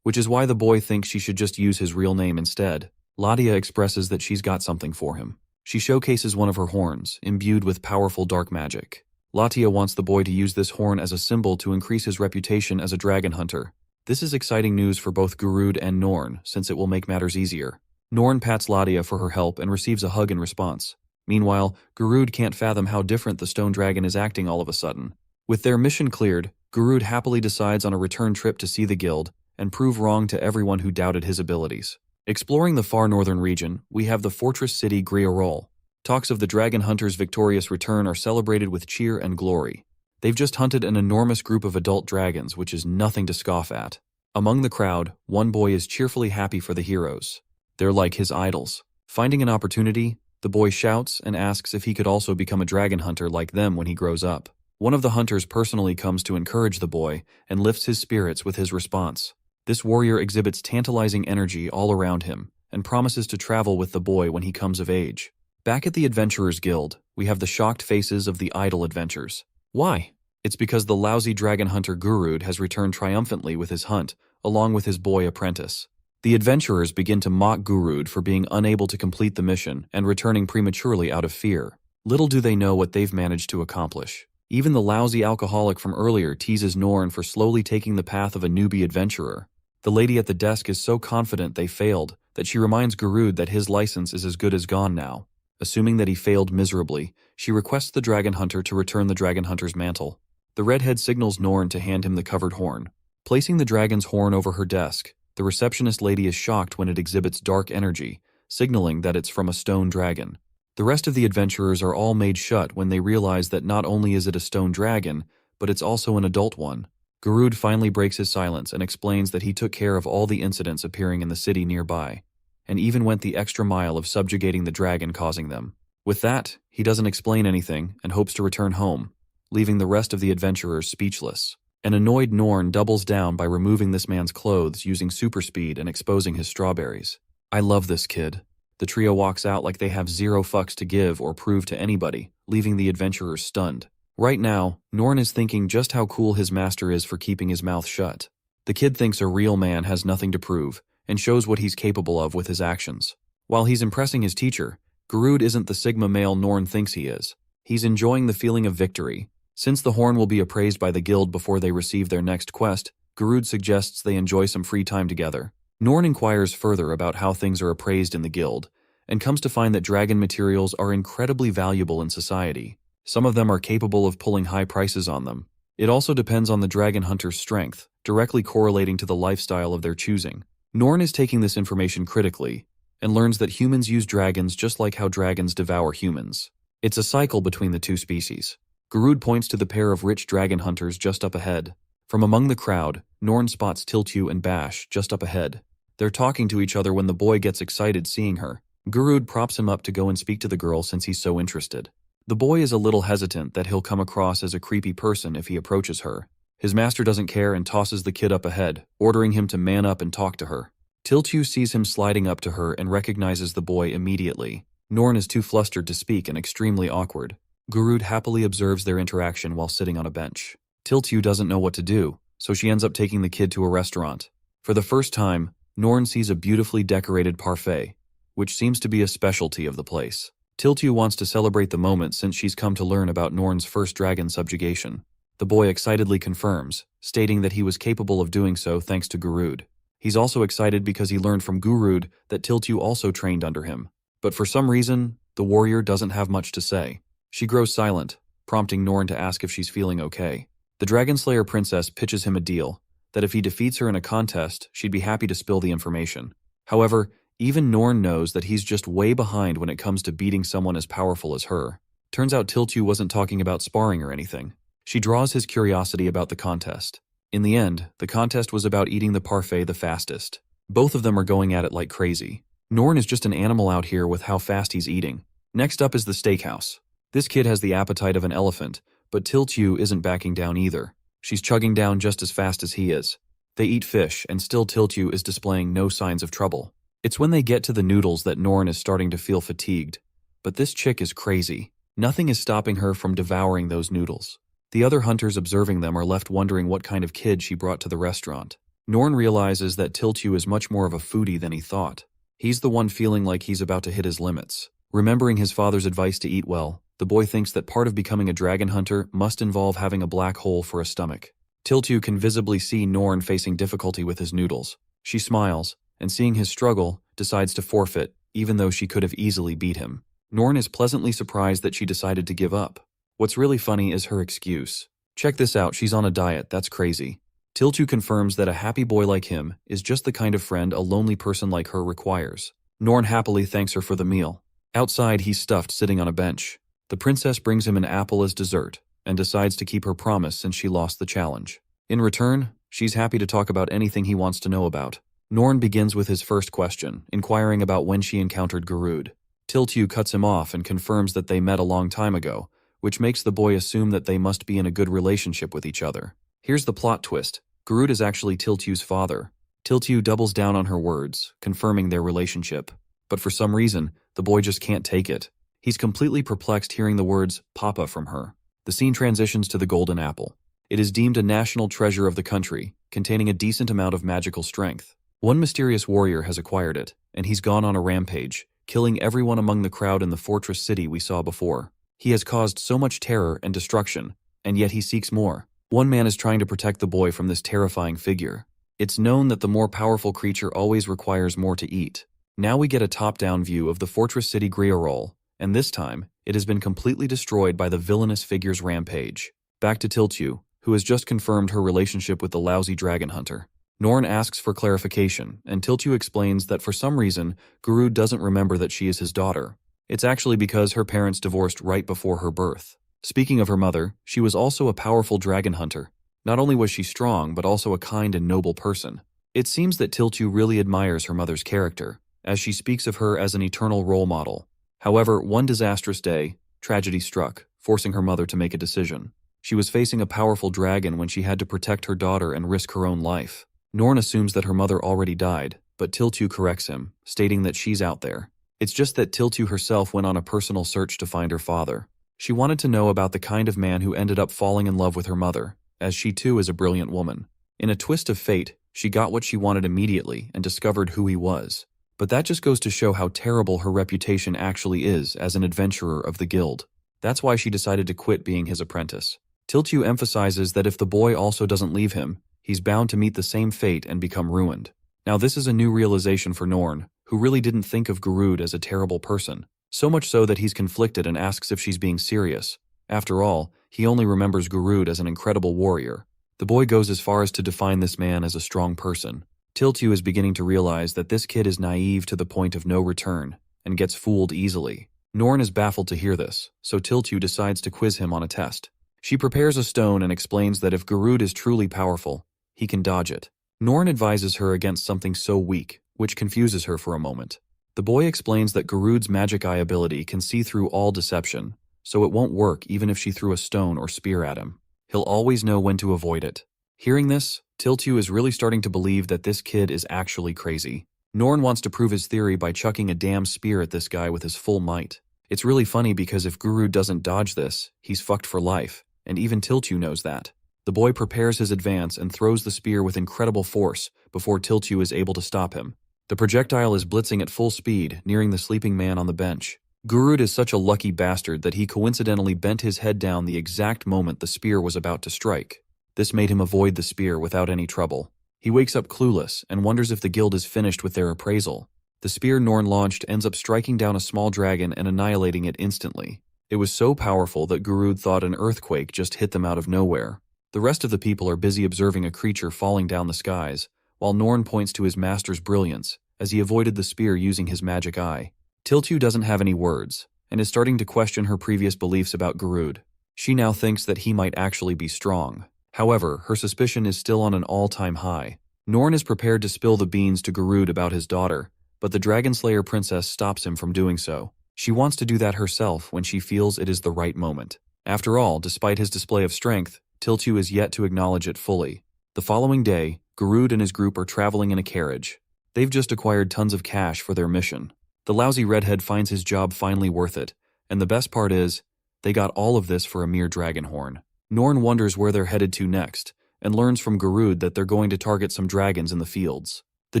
which is why the boy thinks she should just use his real name instead. Ladia expresses that she's got something for him. She showcases one of her horns, imbued with powerful dark magic. Latia wants the boy to use this horn as a symbol to increase his reputation as a dragon hunter. This is exciting news for both Gurud and Norn, since it will make matters easier. Norn pats Ladia for her help and receives a hug in response. Meanwhile, Gurud can't fathom how different the stone dragon is acting all of a sudden. With their mission cleared, Gurud happily decides on a return trip to see the guild and prove wrong to everyone who doubted his abilities. Exploring the far northern region, we have the fortress city Griarol. Talks of the dragon hunter's victorious return are celebrated with cheer and glory. They've just hunted an enormous group of adult dragons, which is nothing to scoff at. Among the crowd, one boy is cheerfully happy for the heroes. They're like his idols. Finding an opportunity, the boy shouts and asks if he could also become a dragon hunter like them when he grows up. One of the hunters personally comes to encourage the boy and lifts his spirits with his response. This warrior exhibits tantalizing energy all around him and promises to travel with the boy when he comes of age. Back at the Adventurers Guild, we have the shocked faces of the idle adventurers. Why? It's because the lousy dragon hunter Gurud has returned triumphantly with his hunt, along with his boy apprentice. The adventurers begin to mock Gurud for being unable to complete the mission and returning prematurely out of fear. Little do they know what they've managed to accomplish. Even the lousy alcoholic from earlier teases Norn for slowly taking the path of a newbie adventurer. The lady at the desk is so confident they failed that she reminds Gurud that his license is as good as gone now. Assuming that he failed miserably, she requests the dragon hunter to return the dragon hunter's mantle. The redhead signals Norn to hand him the covered horn. Placing the dragon's horn over her desk, the receptionist lady is shocked when it exhibits dark energy, signaling that it's from a stone dragon. The rest of the adventurers are all made shut when they realize that not only is it a stone dragon, but it's also an adult one. Gurud finally breaks his silence and explains that he took care of all the incidents appearing in the city nearby, and even went the extra mile of subjugating the dragon causing them. With that, he doesn't explain anything and hopes to return home, leaving the rest of the adventurers speechless. An annoyed Norn doubles down by removing this man's clothes using super speed and exposing his strawberries. I love this kid. The trio walks out like they have zero fucks to give or prove to anybody, leaving the adventurers stunned. Right now, Norn is thinking just how cool his master is for keeping his mouth shut. The kid thinks a real man has nothing to prove, and shows what he's capable of with his actions. While he's impressing his teacher, Gurud isn't the Sigma male Norn thinks he is. He's enjoying the feeling of victory. Since the horn will be appraised by the guild before they receive their next quest, Gurud suggests they enjoy some free time together. Norn inquires further about how things are appraised in the guild, and comes to find that dragon materials are incredibly valuable in society. Some of them are capable of pulling high prices on them. It also depends on the dragon hunter's strength, directly correlating to the lifestyle of their choosing. Norn is taking this information critically, and learns that humans use dragons just like how dragons devour humans. It's a cycle between the two species. Gurud points to the pair of rich dragon hunters just up ahead. From among the crowd, Norn spots Tiltu and Bash just up ahead. They're talking to each other when the boy gets excited seeing her. Gurud props him up to go and speak to the girl since he's so interested. The boy is a little hesitant that he'll come across as a creepy person if he approaches her. His master doesn't care and tosses the kid up ahead, ordering him to man up and talk to her. Tiltu sees him sliding up to her and recognizes the boy immediately. Norn is too flustered to speak and extremely awkward. Gurud happily observes their interaction while sitting on a bench. Tiltu doesn't know what to do, so she ends up taking the kid to a restaurant. For the first time, Norn sees a beautifully decorated parfait, which seems to be a specialty of the place. Tiltu wants to celebrate the moment since she's come to learn about Norn's first dragon subjugation. The boy excitedly confirms, stating that he was capable of doing so thanks to Gurud. He's also excited because he learned from Gurud that Tiltu also trained under him. But for some reason, the warrior doesn't have much to say. She grows silent, prompting Norn to ask if she's feeling okay. The Dragonslayer princess pitches him a deal, that if he defeats her in a contest, she'd be happy to spill the information. However, even Norn knows that he's just way behind when it comes to beating someone as powerful as her. Turns out Tiltu wasn't talking about sparring or anything. She draws his curiosity about the contest. In the end, the contest was about eating the parfait the fastest. Both of them are going at it like crazy. Norn is just an animal out here with how fast he's eating. Next up is the steakhouse. This kid has the appetite of an elephant, but Tiltu isn't backing down either. She's chugging down just as fast as he is. They eat fish, and still Tiltu is displaying no signs of trouble. It's when they get to the noodles that Norn is starting to feel fatigued. But this chick is crazy. Nothing is stopping her from devouring those noodles. The other hunters observing them are left wondering what kind of kid she brought to the restaurant. Norn realizes that Tiltu is much more of a foodie than he thought. He's the one feeling like he's about to hit his limits. Remembering his father's advice to eat well, the boy thinks that part of becoming a dragon hunter must involve having a black hole for a stomach. Tiltu can visibly see Norn facing difficulty with his noodles. She smiles, and seeing his struggle, decides to forfeit, even though she could have easily beat him. Norn is pleasantly surprised that she decided to give up. What's really funny is her excuse. Check this out, she's on a diet, that's crazy. Tiltu confirms that a happy boy like him is just the kind of friend a lonely person like her requires. Norn happily thanks her for the meal. Outside, he's stuffed sitting on a bench. The princess brings him an apple as dessert, and decides to keep her promise since she lost the challenge. In return, she's happy to talk about anything he wants to know about. Norn begins with his first question, inquiring about when she encountered Garud. Tiltu cuts him off and confirms that they met a long time ago, which makes the boy assume that they must be in a good relationship with each other. Here's the plot twist. Garud is actually Tiltu's father. Tiltu doubles down on her words, confirming their relationship. But for some reason, the boy just can't take it. He's completely perplexed hearing the words "Papa" from her. The scene transitions to the golden apple. It is deemed a national treasure of the country, containing a decent amount of magical strength. One mysterious warrior has acquired it, and he's gone on a rampage, killing everyone among the crowd in the fortress city we saw before. He has caused so much terror and destruction, and yet he seeks more. One man is trying to protect the boy from this terrifying figure. It's known that the more powerful creature always requires more to eat. Now we get a top-down view of the fortress city Griarol, and this time, it has been completely destroyed by the villainous figure's rampage. Back to Tiltu, who has just confirmed her relationship with the lousy dragon hunter. Norn asks for clarification, and Tiltu explains that for some reason, Garud doesn't remember that she is his daughter. It's actually because her parents divorced right before her birth. Speaking of her mother, she was also a powerful dragon hunter. Not only was she strong, but also a kind and noble person. It seems that Tiltu really admires her mother's character, as she speaks of her as an eternal role model. However, one disastrous day, tragedy struck, forcing her mother to make a decision. She was facing a powerful dragon when she had to protect her daughter and risk her own life. Norn assumes that her mother already died, but Tiltu corrects him, stating that she's out there. It's just that Tiltu herself went on a personal search to find her father. She wanted to know about the kind of man who ended up falling in love with her mother, as she too is a brilliant woman. In a twist of fate, she got what she wanted immediately and discovered who he was. But that just goes to show how terrible her reputation actually is as an adventurer of the guild. That's why she decided to quit being his apprentice. Tiltu emphasizes that if the boy also doesn't leave him, he's bound to meet the same fate and become ruined. Now this is a new realization for Norn, who really didn't think of Garud as a terrible person. So much so that he's conflicted and asks if she's being serious. After all, he only remembers Garud as an incredible warrior. The boy goes as far as to define this man as a strong person. Tiltu is beginning to realize that this kid is naive to the point of no return, and gets fooled easily. Norn is baffled to hear this, so Tiltu decides to quiz him on a test. She prepares a stone and explains that if Garud is truly powerful, he can dodge it. Norn advises her against something so weak, which confuses her for a moment. The boy explains that Garud's magic eye ability can see through all deception, so it won't work even if she threw a stone or spear at him. He'll always know when to avoid it. Hearing this, Tiltu is really starting to believe that this kid is actually crazy. Norn wants to prove his theory by chucking a damn spear at this guy with his full might. It's really funny because if Garud doesn't dodge this, he's fucked for life, and even Tiltu knows that. The boy prepares his advance and throws the spear with incredible force before Tiltu is able to stop him. The projectile is blitzing at full speed, nearing the sleeping man on the bench. Garud is such a lucky bastard that he coincidentally bent his head down the exact moment the spear was about to strike. This made him avoid the spear without any trouble. He wakes up clueless and wonders if the guild is finished with their appraisal. The spear Norn launched ends up striking down a small dragon and annihilating it instantly. It was so powerful that Garud thought an earthquake just hit them out of nowhere. The rest of the people are busy observing a creature falling down the skies, while Norn points to his master's brilliance as he avoided the spear using his magic eye. Tiltu doesn't have any words, and is starting to question her previous beliefs about Garud. She now thinks that he might actually be strong. However, her suspicion is still on an all-time high. Norn is prepared to spill the beans to Garud about his daughter, but the Dragonslayer princess stops him from doing so. She wants to do that herself when she feels it is the right moment. After all, despite his display of strength, Tiltu is yet to acknowledge it fully. The following day, Garud and his group are traveling in a carriage. They've just acquired tons of cash for their mission. The lousy redhead finds his job finally worth it, and the best part is, they got all of this for a mere dragon horn. Norn wonders where they're headed to next, and learns from Garud that they're going to target some dragons in the fields. The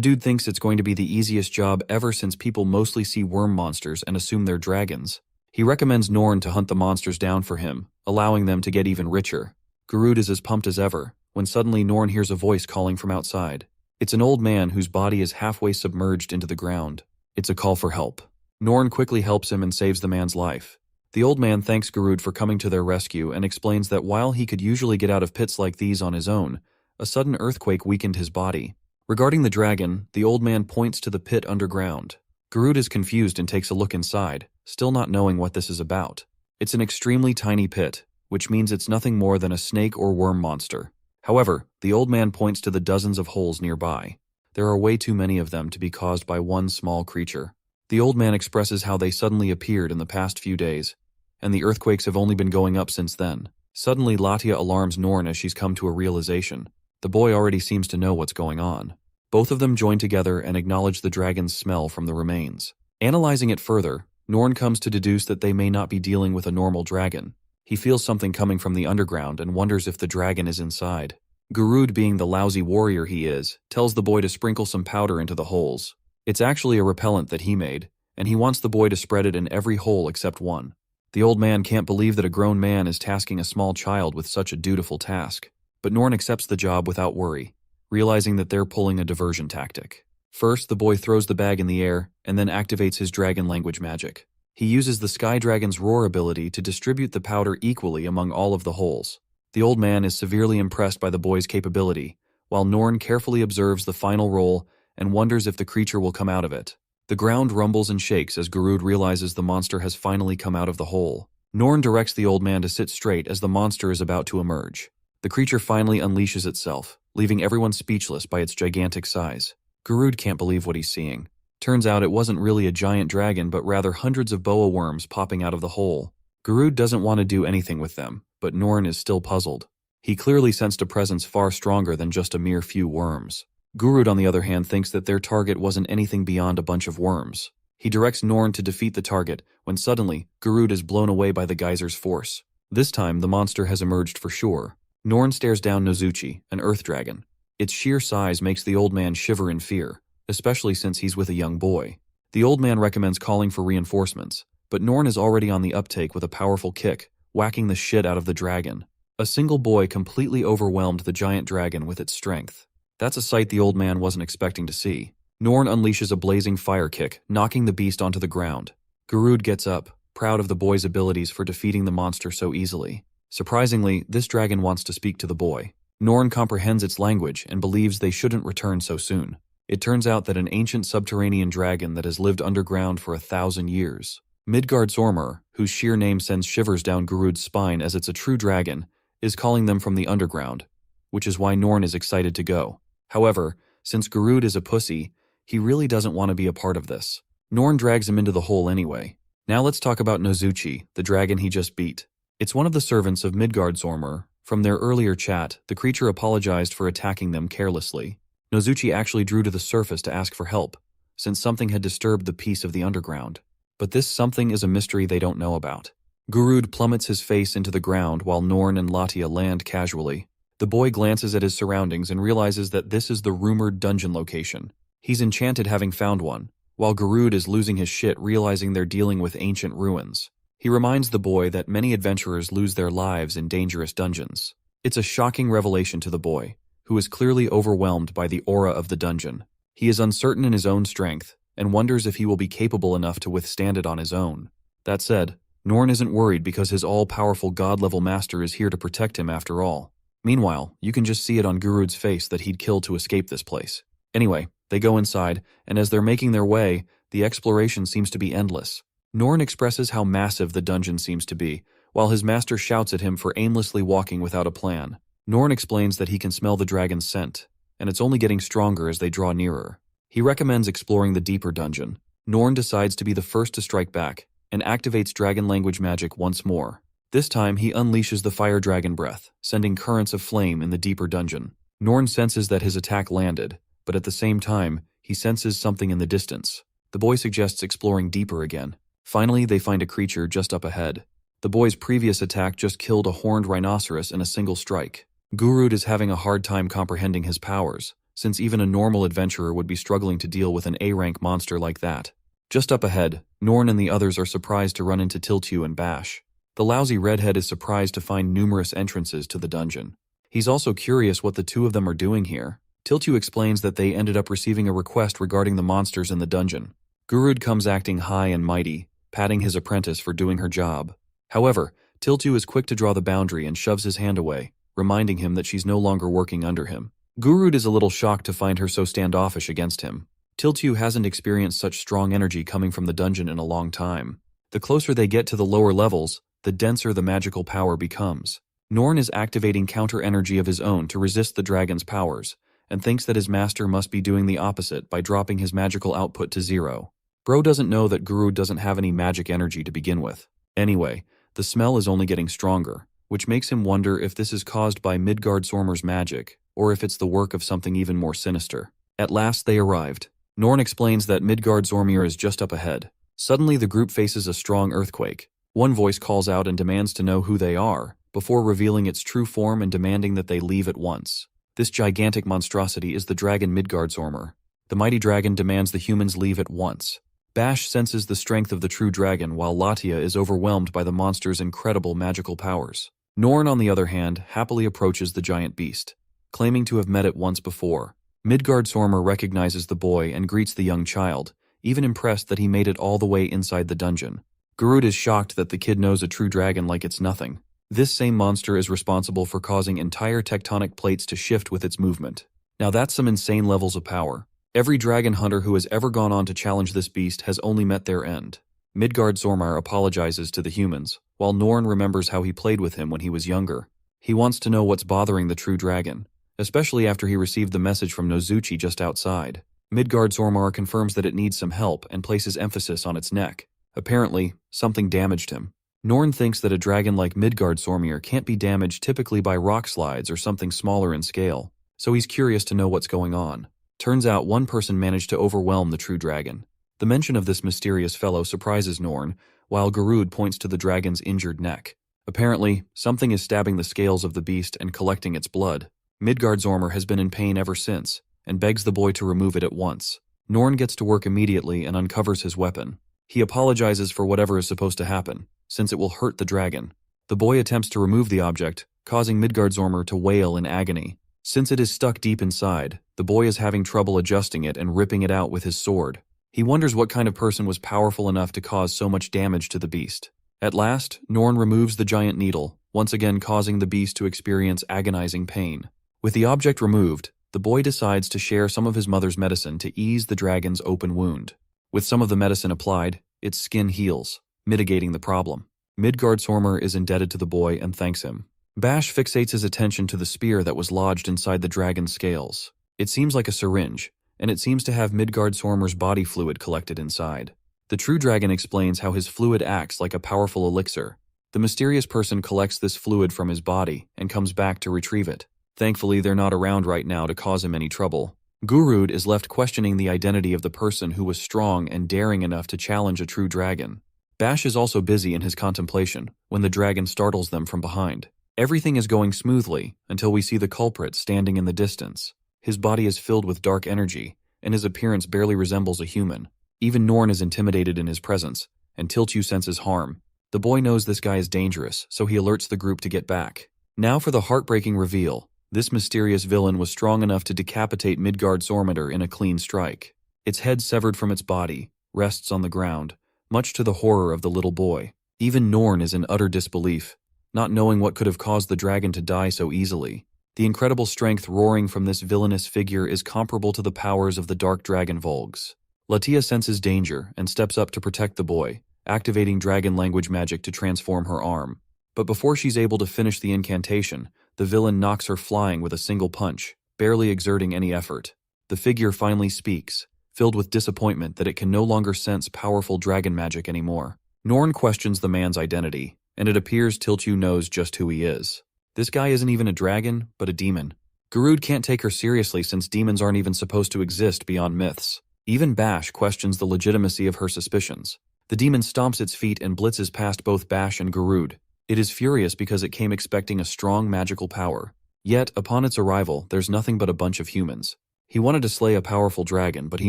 dude thinks it's going to be the easiest job ever since people mostly see worm monsters and assume they're dragons. He recommends Norn to hunt the monsters down for him, allowing them to get even richer. Garud is as pumped as ever, when suddenly Norn hears a voice calling from outside. It's an old man whose body is halfway submerged into the ground. It's a call for help. Norn quickly helps him and saves the man's life. The old man thanks Garud for coming to their rescue and explains that while he could usually get out of pits like these on his own, a sudden earthquake weakened his body. Regarding the dragon, the old man points to the pit underground. Garud is confused and takes a look inside, still not knowing what this is about. It's an extremely tiny pit, which means it's nothing more than a snake or worm monster. However, the old man points to the dozens of holes nearby. There are way too many of them to be caused by one small creature. The old man expresses how they suddenly appeared in the past few days, and the earthquakes have only been going up since then. Suddenly, Latia alarms Norn as she's come to a realization. The boy already seems to know what's going on. Both of them join together and acknowledge the dragon's smell from the remains. Analyzing it further, Norn comes to deduce that they may not be dealing with a normal dragon. He feels something coming from the underground and wonders if the dragon is inside. Garud, being the lousy warrior he is, tells the boy to sprinkle some powder into the holes. It's actually a repellent that he made, and he wants the boy to spread it in every hole except one. The old man can't believe that a grown man is tasking a small child with such a dutiful task, but Norn accepts the job without worry, realizing that they're pulling a diversion tactic. First, the boy throws the bag in the air and then activates his dragon language magic. He uses the Sky Dragon's roar ability to distribute the powder equally among all of the holes. The old man is severely impressed by the boy's capability, while Norn carefully observes the final roll and wonders if the creature will come out of it. The ground rumbles and shakes as Garud realizes the monster has finally come out of the hole. Norn directs the old man to sit straight as the monster is about to emerge. The creature finally unleashes itself, leaving everyone speechless by its gigantic size. Garud can't believe what he's seeing. Turns out it wasn't really a giant dragon, but rather hundreds of boa worms popping out of the hole. Garud doesn't want to do anything with them, but Norn is still puzzled. He clearly sensed a presence far stronger than just a mere few worms. Garud, on the other hand, thinks that their target wasn't anything beyond a bunch of worms. He directs Norn to defeat the target, when suddenly, Garud is blown away by the geyser's force. This time, the monster has emerged for sure. Norn stares down Nozuchi, an earth dragon. Its sheer size makes the old man shiver in fear, especially since he's with a young boy. The old man recommends calling for reinforcements, but Norn is already on the uptake with a powerful kick, whacking the shit out of the dragon. A single boy completely overwhelmed the giant dragon with its strength. That's a sight the old man wasn't expecting to see. Norn unleashes a blazing fire kick, knocking the beast onto the ground. Garud gets up, proud of the boy's abilities for defeating the monster so easily. Surprisingly, this dragon wants to speak to the boy. Norn comprehends its language and believes they shouldn't return so soon. It turns out that an ancient subterranean dragon that has lived underground for 1,000 years. Midgardsormr, whose sheer name sends shivers down Garud's spine as it's a true dragon, is calling them from the underground, which is why Norn is excited to go. However, since Garud is a pussy, he really doesn't want to be a part of this. Norn drags him into the hole anyway. Now let's talk about Nozuchi, the dragon he just beat. It's one of the servants of Midgardsormr. From their earlier chat, the creature apologized for attacking them carelessly. Nozuchi actually drew to the surface to ask for help, since something had disturbed the peace of the underground. But this something is a mystery they don't know about. Garud plummets his face into the ground while Norn and Latia land casually. The boy glances at his surroundings and realizes that this is the rumored dungeon location. He's enchanted having found one, while Garud is losing his shit realizing they're dealing with ancient ruins. He reminds the boy that many adventurers lose their lives in dangerous dungeons. It's a shocking revelation to the boy, who is clearly overwhelmed by the aura of the dungeon. He is uncertain in his own strength, and wonders if he will be capable enough to withstand it on his own. That said, Norn isn't worried because his all-powerful god-level master is here to protect him after all. Meanwhile, you can just see it on Garud's face that he'd kill to escape this place. Anyway, they go inside, and as they're making their way, the exploration seems to be endless. Norn expresses how massive the dungeon seems to be, while his master shouts at him for aimlessly walking without a plan. Norn explains that he can smell the dragon's scent, and it's only getting stronger as they draw nearer. He recommends exploring the deeper dungeon. Norn decides to be the first to strike back, and activates dragon language magic once more. This time, he unleashes the fire dragon breath, sending currents of flame in the deeper dungeon. Norn senses that his attack landed, but at the same time, he senses something in the distance. The boy suggests exploring deeper again. Finally, they find a creature just up ahead. The boy's previous attack just killed a horned rhinoceros in a single strike. Gurud is having a hard time comprehending his powers, since even a normal adventurer would be struggling to deal with an A-rank monster like that. Just up ahead, Norn and the others are surprised to run into Tiltu and Bash. The lousy redhead is surprised to find numerous entrances to the dungeon. He's also curious what the two of them are doing here. Tiltu explains that they ended up receiving a request regarding the monsters in the dungeon. Gurud comes acting high and mighty, patting his apprentice for doing her job. However, Tiltu is quick to draw the boundary and shoves his hand away, reminding him that she's no longer working under him. Gurud is a little shocked to find her so standoffish against him. Tiltu hasn't experienced such strong energy coming from the dungeon in a long time. The closer they get to the lower levels, the denser the magical power becomes. Norn is activating counter energy of his own to resist the dragon's powers, and thinks that his master must be doing the opposite by dropping his magical output to 0. Bro doesn't know that Gurud doesn't have any magic energy to begin with. Anyway, the smell is only getting stronger, which makes him wonder if this is caused by Midgardsormr's magic, or if it's the work of something even more sinister. At last they arrived. Norn explains that Midgardsormr is just up ahead. Suddenly the group faces a strong earthquake. One voice calls out and demands to know who they are, before revealing its true form and demanding that they leave at once. This gigantic monstrosity is the dragon Midgardsormr. The mighty dragon demands the humans leave at once. Bash senses the strength of the true dragon while Latia is overwhelmed by the monster's incredible magical powers. Norn, on the other hand, happily approaches the giant beast, claiming to have met it once before. Midgardsormr recognizes the boy and greets the young child, even impressed that he made it all the way inside the dungeon. Gurud is shocked that the kid knows a true dragon like it's nothing. This same monster is responsible for causing entire tectonic plates to shift with its movement. Now that's some insane levels of power. Every dragon hunter who has ever gone on to challenge this beast has only met their end. Midgardsormr apologizes to the humans, while Norn remembers how he played with him when he was younger. He wants to know what's bothering the true dragon, especially after he received the message from Nozuchi just outside. Midgardsormr confirms that it needs some help and places emphasis on its neck. Apparently, something damaged him. Norn thinks that a dragon like Midgardsormr can't be damaged typically by rock slides or something smaller in scale, so he's curious to know what's going on. Turns out one person managed to overwhelm the true dragon. The mention of this mysterious fellow surprises Norn, while Gurud points to the dragon's injured neck. Apparently, something is stabbing the scales of the beast and collecting its blood. Midgardsormr has been in pain ever since, and begs the boy to remove it at once. Norn gets to work immediately and uncovers his weapon. He apologizes for whatever is supposed to happen, since it will hurt the dragon. The boy attempts to remove the object, causing Midgardsormr to wail in agony. Since it is stuck deep inside, the boy is having trouble adjusting it and ripping it out with his sword. He wonders what kind of person was powerful enough to cause so much damage to the beast. At last, Norn removes the giant needle, once again causing the beast to experience agonizing pain. With the object removed, the boy decides to share some of his mother's medicine to ease the dragon's open wound. With some of the medicine applied, its skin heals, mitigating the problem. Midgardsormr is indebted to the boy and thanks him. Bash fixates his attention to the spear that was lodged inside the dragon's scales. It seems like a syringe, and it seems to have Midgardsormr's body fluid collected inside. The true dragon explains how his fluid acts like a powerful elixir. The mysterious person collects this fluid from his body and comes back to retrieve it. Thankfully, they're not around right now to cause him any trouble. Gurud is left questioning the identity of the person who was strong and daring enough to challenge a true dragon. Bash is also busy in his contemplation when the dragon startles them from behind. Everything is going smoothly until we see the culprit standing in the distance. His body is filled with dark energy, and his appearance barely resembles a human. Even Norn is intimidated in his presence, and Tiltu senses harm. The boy knows this guy is dangerous, so he alerts the group to get back. Now for the heartbreaking reveal. This mysterious villain was strong enough to decapitate Midgardsormr in a clean strike. Its head severed from its body, rests on the ground, much to the horror of the little boy. Even Norn is in utter disbelief, not knowing what could have caused the dragon to die so easily. The incredible strength roaring from this villainous figure is comparable to the powers of the dark dragon Volgs. Latia senses danger and steps up to protect the boy, activating dragon language magic to transform her arm. But before she's able to finish the incantation, the villain knocks her flying with a single punch, barely exerting any effort. The figure finally speaks, filled with disappointment that it can no longer sense powerful dragon magic anymore. Norn questions the man's identity, and it appears Tiltu knows just who he is. This guy isn't even a dragon, but a demon. Garud can't take her seriously since demons aren't even supposed to exist beyond myths. Even Bash questions the legitimacy of her suspicions. The demon stomps its feet and blitzes past both Bash and Garud. It is furious because it came expecting a strong magical power. Yet, upon its arrival, there's nothing but a bunch of humans. He wanted to slay a powerful dragon, but he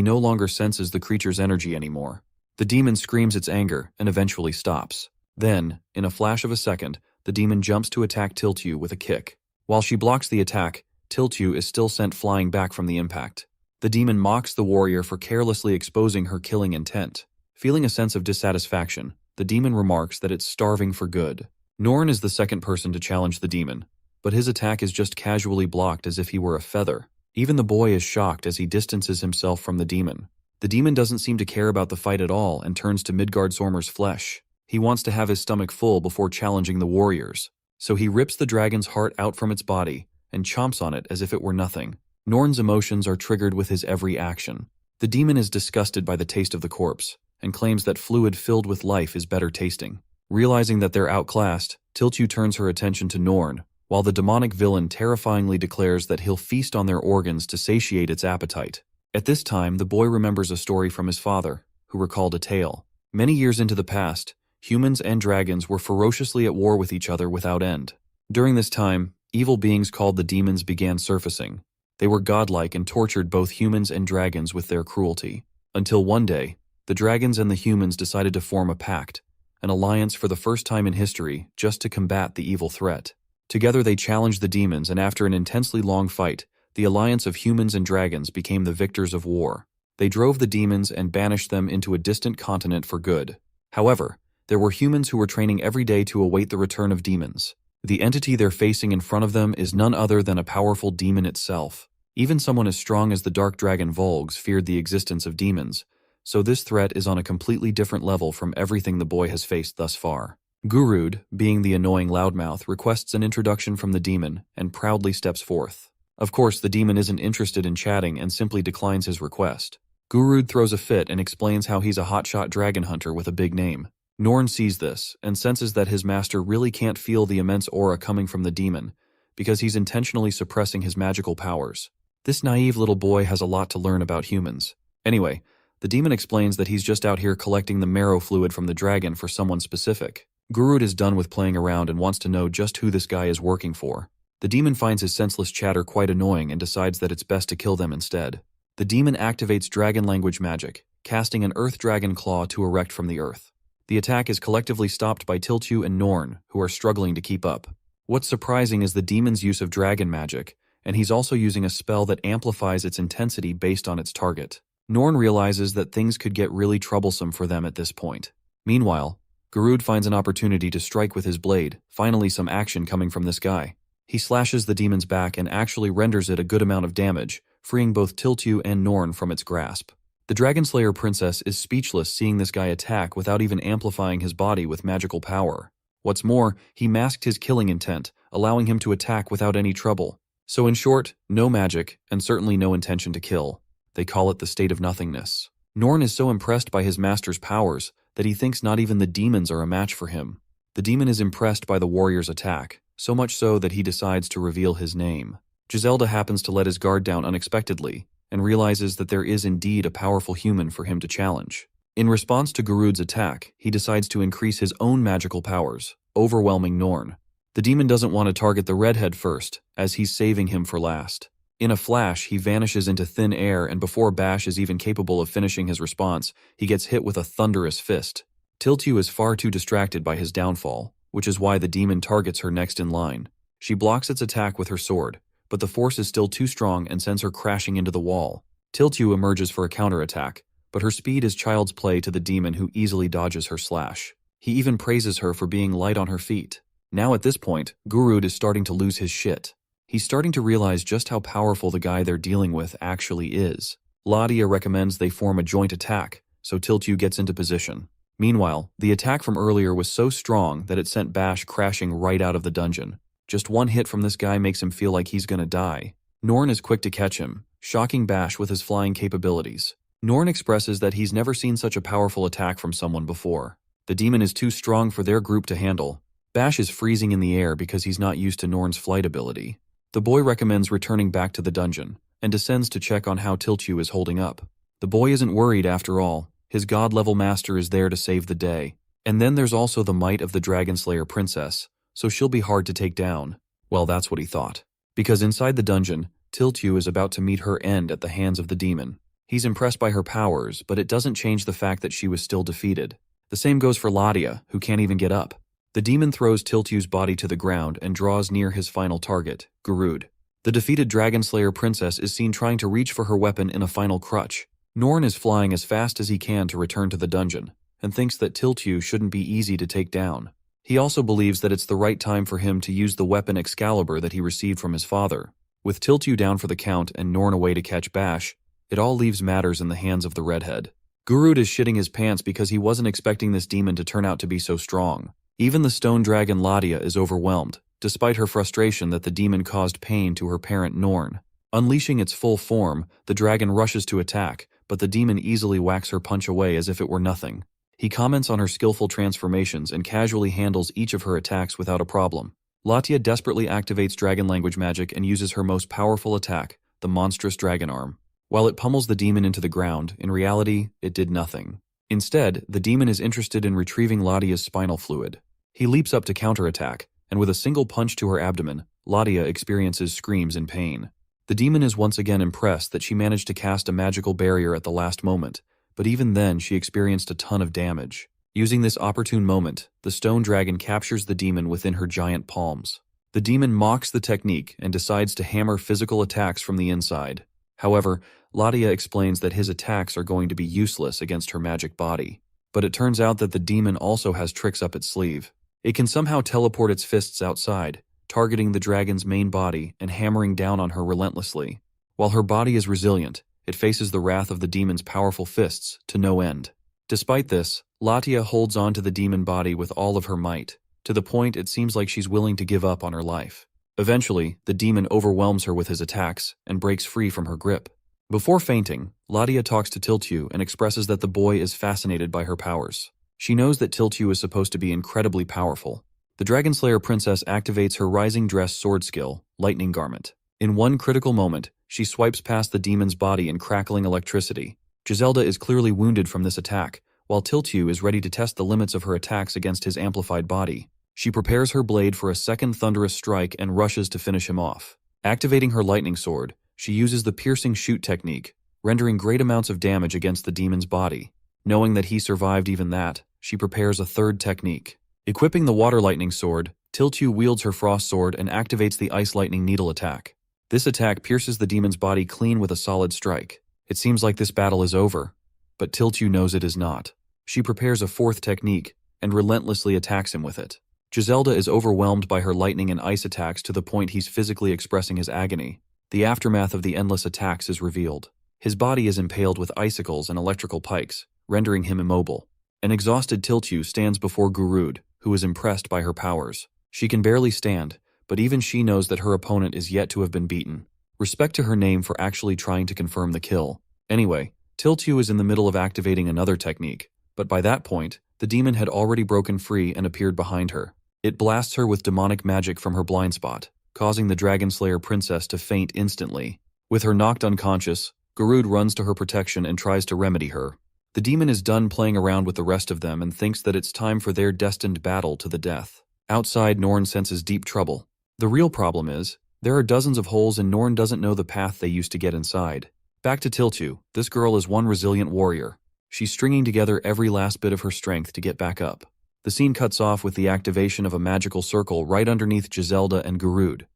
no longer senses the creature's energy anymore. The demon screams its anger and eventually stops. Then, in a flash of a second, the demon jumps to attack Tiltu with a kick. While she blocks the attack, Tiltu is still sent flying back from the impact. The demon mocks the warrior for carelessly exposing her killing intent. Feeling a sense of dissatisfaction, the demon remarks that it's starving for good. Norn is the second person to challenge the demon, but his attack is just casually blocked as if he were a feather. Even the boy is shocked as he distances himself from the demon. The demon doesn't seem to care about the fight at all and turns to Midgardsormr's flesh. He wants to have his stomach full before challenging the warriors. So he rips the dragon's heart out from its body and chomps on it as if it were nothing. Norn's emotions are triggered with his every action. The demon is disgusted by the taste of the corpse and claims that fluid filled with life is better tasting. Realizing that they're outclassed, Tiltu turns her attention to Norn, while the demonic villain terrifyingly declares that he'll feast on their organs to satiate its appetite. At this time, the boy remembers a story from his father, who recalled a tale. Many years into the past, humans and dragons were ferociously at war with each other without end. During this time, evil beings called the demons began surfacing. They were godlike and tortured both humans and dragons with their cruelty. Until one day, the dragons and the humans decided to form a pact, an alliance for the first time in history, just to combat the evil threat. Together they challenged the demons, and after an intensely long fight, the alliance of humans and dragons became the victors of war. They drove the demons and banished them into a distant continent for good. However, there were humans who were training every day to await the return of demons. The entity they're facing in front of them is none other than a powerful demon itself. Even someone as strong as the dark dragon Volgs feared the existence of demons, so this threat is on a completely different level from everything the boy has faced thus far. Garud, being the annoying loudmouth, requests an introduction from the demon and proudly steps forth. Of course, the demon isn't interested in chatting and simply declines his request. Garud throws a fit and explains how he's a hotshot dragon hunter with a big name. Norn sees this and senses that his master really can't feel the immense aura coming from the demon because he's intentionally suppressing his magical powers. This naive little boy has a lot to learn about humans. Anyway, the demon explains that he's just out here collecting the marrow fluid from the dragon for someone specific. Garud is done with playing around and wants to know just who this guy is working for. The demon finds his senseless chatter quite annoying and decides that it's best to kill them instead. The demon activates dragon language magic, casting an earth dragon claw to erect from the earth. The attack is collectively stopped by Tiltu and Norn, who are struggling to keep up. What's surprising is the demon's use of dragon magic, and he's also using a spell that amplifies its intensity based on its target. Norn realizes that things could get really troublesome for them at this point. Meanwhile, Garud finds an opportunity to strike with his blade, finally some action coming from this guy. He slashes the demon's back and actually renders it a good amount of damage, freeing both Tiltu and Norn from its grasp. The Dragonslayer princess is speechless seeing this guy attack without even amplifying his body with magical power. What's more, he masked his killing intent, allowing him to attack without any trouble. So in short, no magic, and certainly no intention to kill. They call it the state of nothingness. Norn is so impressed by his master's powers that he thinks not even the demons are a match for him. The demon is impressed by the warrior's attack, so much so that he decides to reveal his name. Giselda happens to let his guard down unexpectedly, and realizes that there is indeed a powerful human for him to challenge. In response to Garud's attack, he decides to increase his own magical powers, overwhelming Norn. The demon doesn't want to target the redhead first, as he's saving him for last. In a flash, he vanishes into thin air, and before Bash is even capable of finishing his response, he gets hit with a thunderous fist. Tiltu is far too distracted by his downfall, which is why the demon targets her next in line. She blocks its attack with her sword, but the force is still too strong and sends her crashing into the wall. Tiltu emerges for a counterattack, but her speed is child's play to the demon, who easily dodges her slash. He even praises her for being light on her feet. Now at this point, Garud is starting to lose his shit. He's starting to realize just how powerful the guy they're dealing with actually is. Ladia recommends they form a joint attack, so Tiltu gets into position. Meanwhile, the attack from earlier was so strong that it sent Bash crashing right out of the dungeon. Just one hit from this guy makes him feel like he's gonna die. Norn is quick to catch him, shocking Bash with his flying capabilities. Norn expresses that he's never seen such a powerful attack from someone before. The demon is too strong for their group to handle. Bash is freezing in the air because he's not used to Norn's flight ability. The boy recommends returning back to the dungeon, and descends to check on how Tiltyu is holding up. The boy isn't worried after all, his god-level master is there to save the day. And then there's also the might of the Dragon Slayer princess, so she'll be hard to take down. Well, that's what he thought. Because inside the dungeon, Tiltyu is about to meet her end at the hands of the demon. He's impressed by her powers, but it doesn't change the fact that she was still defeated. The same goes for Ladia, who can't even get up. The demon throws Tiltyu's body to the ground and draws near his final target, Garud. The defeated Dragon Slayer princess is seen trying to reach for her weapon in a final crutch. Norn is flying as fast as he can to return to the dungeon, and thinks that Tiltyu shouldn't be easy to take down. He also believes that it's the right time for him to use the weapon Excalibur that he received from his father. With Tiltyu down for the count and Norn away to catch Bash, it all leaves matters in the hands of the redhead. Garud is shitting his pants because he wasn't expecting this demon to turn out to be so strong. Even the stone dragon Ladia is overwhelmed, despite her frustration that the demon caused pain to her parent Norn. Unleashing its full form, the dragon rushes to attack, but the demon easily whacks her punch away as if it were nothing. He comments on her skillful transformations and casually handles each of her attacks without a problem. Latia desperately activates dragon language magic and uses her most powerful attack, the monstrous dragon arm. While it pummels the demon into the ground, in reality, it did nothing. Instead, the demon is interested in retrieving Latia's spinal fluid. He leaps up to counterattack, and with a single punch to her abdomen, Latia experiences screams in pain. The demon is once again impressed that she managed to cast a magical barrier at the last moment, but even then she experienced a ton of damage. Using this opportune moment, the stone dragon captures the demon within her giant palms. The demon mocks the technique and decides to hammer physical attacks from the inside. However, Latia explains that his attacks are going to be useless against her magic body. But it turns out that the demon also has tricks up its sleeve. It can somehow teleport its fists outside, targeting the dragon's main body and hammering down on her relentlessly. While her body is resilient, it faces the wrath of the demon's powerful fists to no end. Despite this, Latia holds on to the demon body with all of her might, to the point it seems like she's willing to give up on her life. Eventually, the demon overwhelms her with his attacks and breaks free from her grip. Before fainting, Latia talks to Tiltyu and expresses that the boy is fascinated by her powers. She knows that Tiltyu is supposed to be incredibly powerful. The Dragon Slayer princess activates her Rising Dress sword skill, Lightning Garment. In one critical moment, she swipes past the demon's body in crackling electricity. Giselda is clearly wounded from this attack, while Tiltyu is ready to test the limits of her attacks against his amplified body. She prepares her blade for a second thunderous strike and rushes to finish him off. Activating her lightning sword, she uses the piercing shoot technique, rendering great amounts of damage against the demon's body. Knowing that he survived even that, she prepares a third technique. Equipping the water lightning sword, Tiltyu wields her frost sword and activates the ice lightning needle attack. This attack pierces the demon's body clean with a solid strike. It seems like this battle is over, but Tiltyu knows it is not. She prepares a fourth technique and relentlessly attacks him with it. Giselda is overwhelmed by her lightning and ice attacks to the point he's physically expressing his agony. The aftermath of the endless attacks is revealed. His body is impaled with icicles and electrical pikes, rendering him immobile. An exhausted Tiltyu stands before Garud, who is impressed by her powers. She can barely stand, but even she knows that her opponent is yet to have been beaten. Respect to her name for actually trying to confirm the kill. Anyway, Tiltyu is in the middle of activating another technique, but by that point, the demon had already broken free and appeared behind her. It blasts her with demonic magic from her blind spot, causing the Dragon Slayer princess to faint instantly. With her knocked unconscious, Garud runs to her protection and tries to remedy her. The demon is done playing around with the rest of them and thinks that it's time for their destined battle to the death. Outside, Norn senses deep trouble. The real problem is, there are dozens of holes and Norn doesn't know the path they used to get inside. Back to Tiltyu, this girl is one resilient warrior. She's stringing together every last bit of her strength to get back up. The scene cuts off with the activation of a magical circle right underneath Giselda and Garud.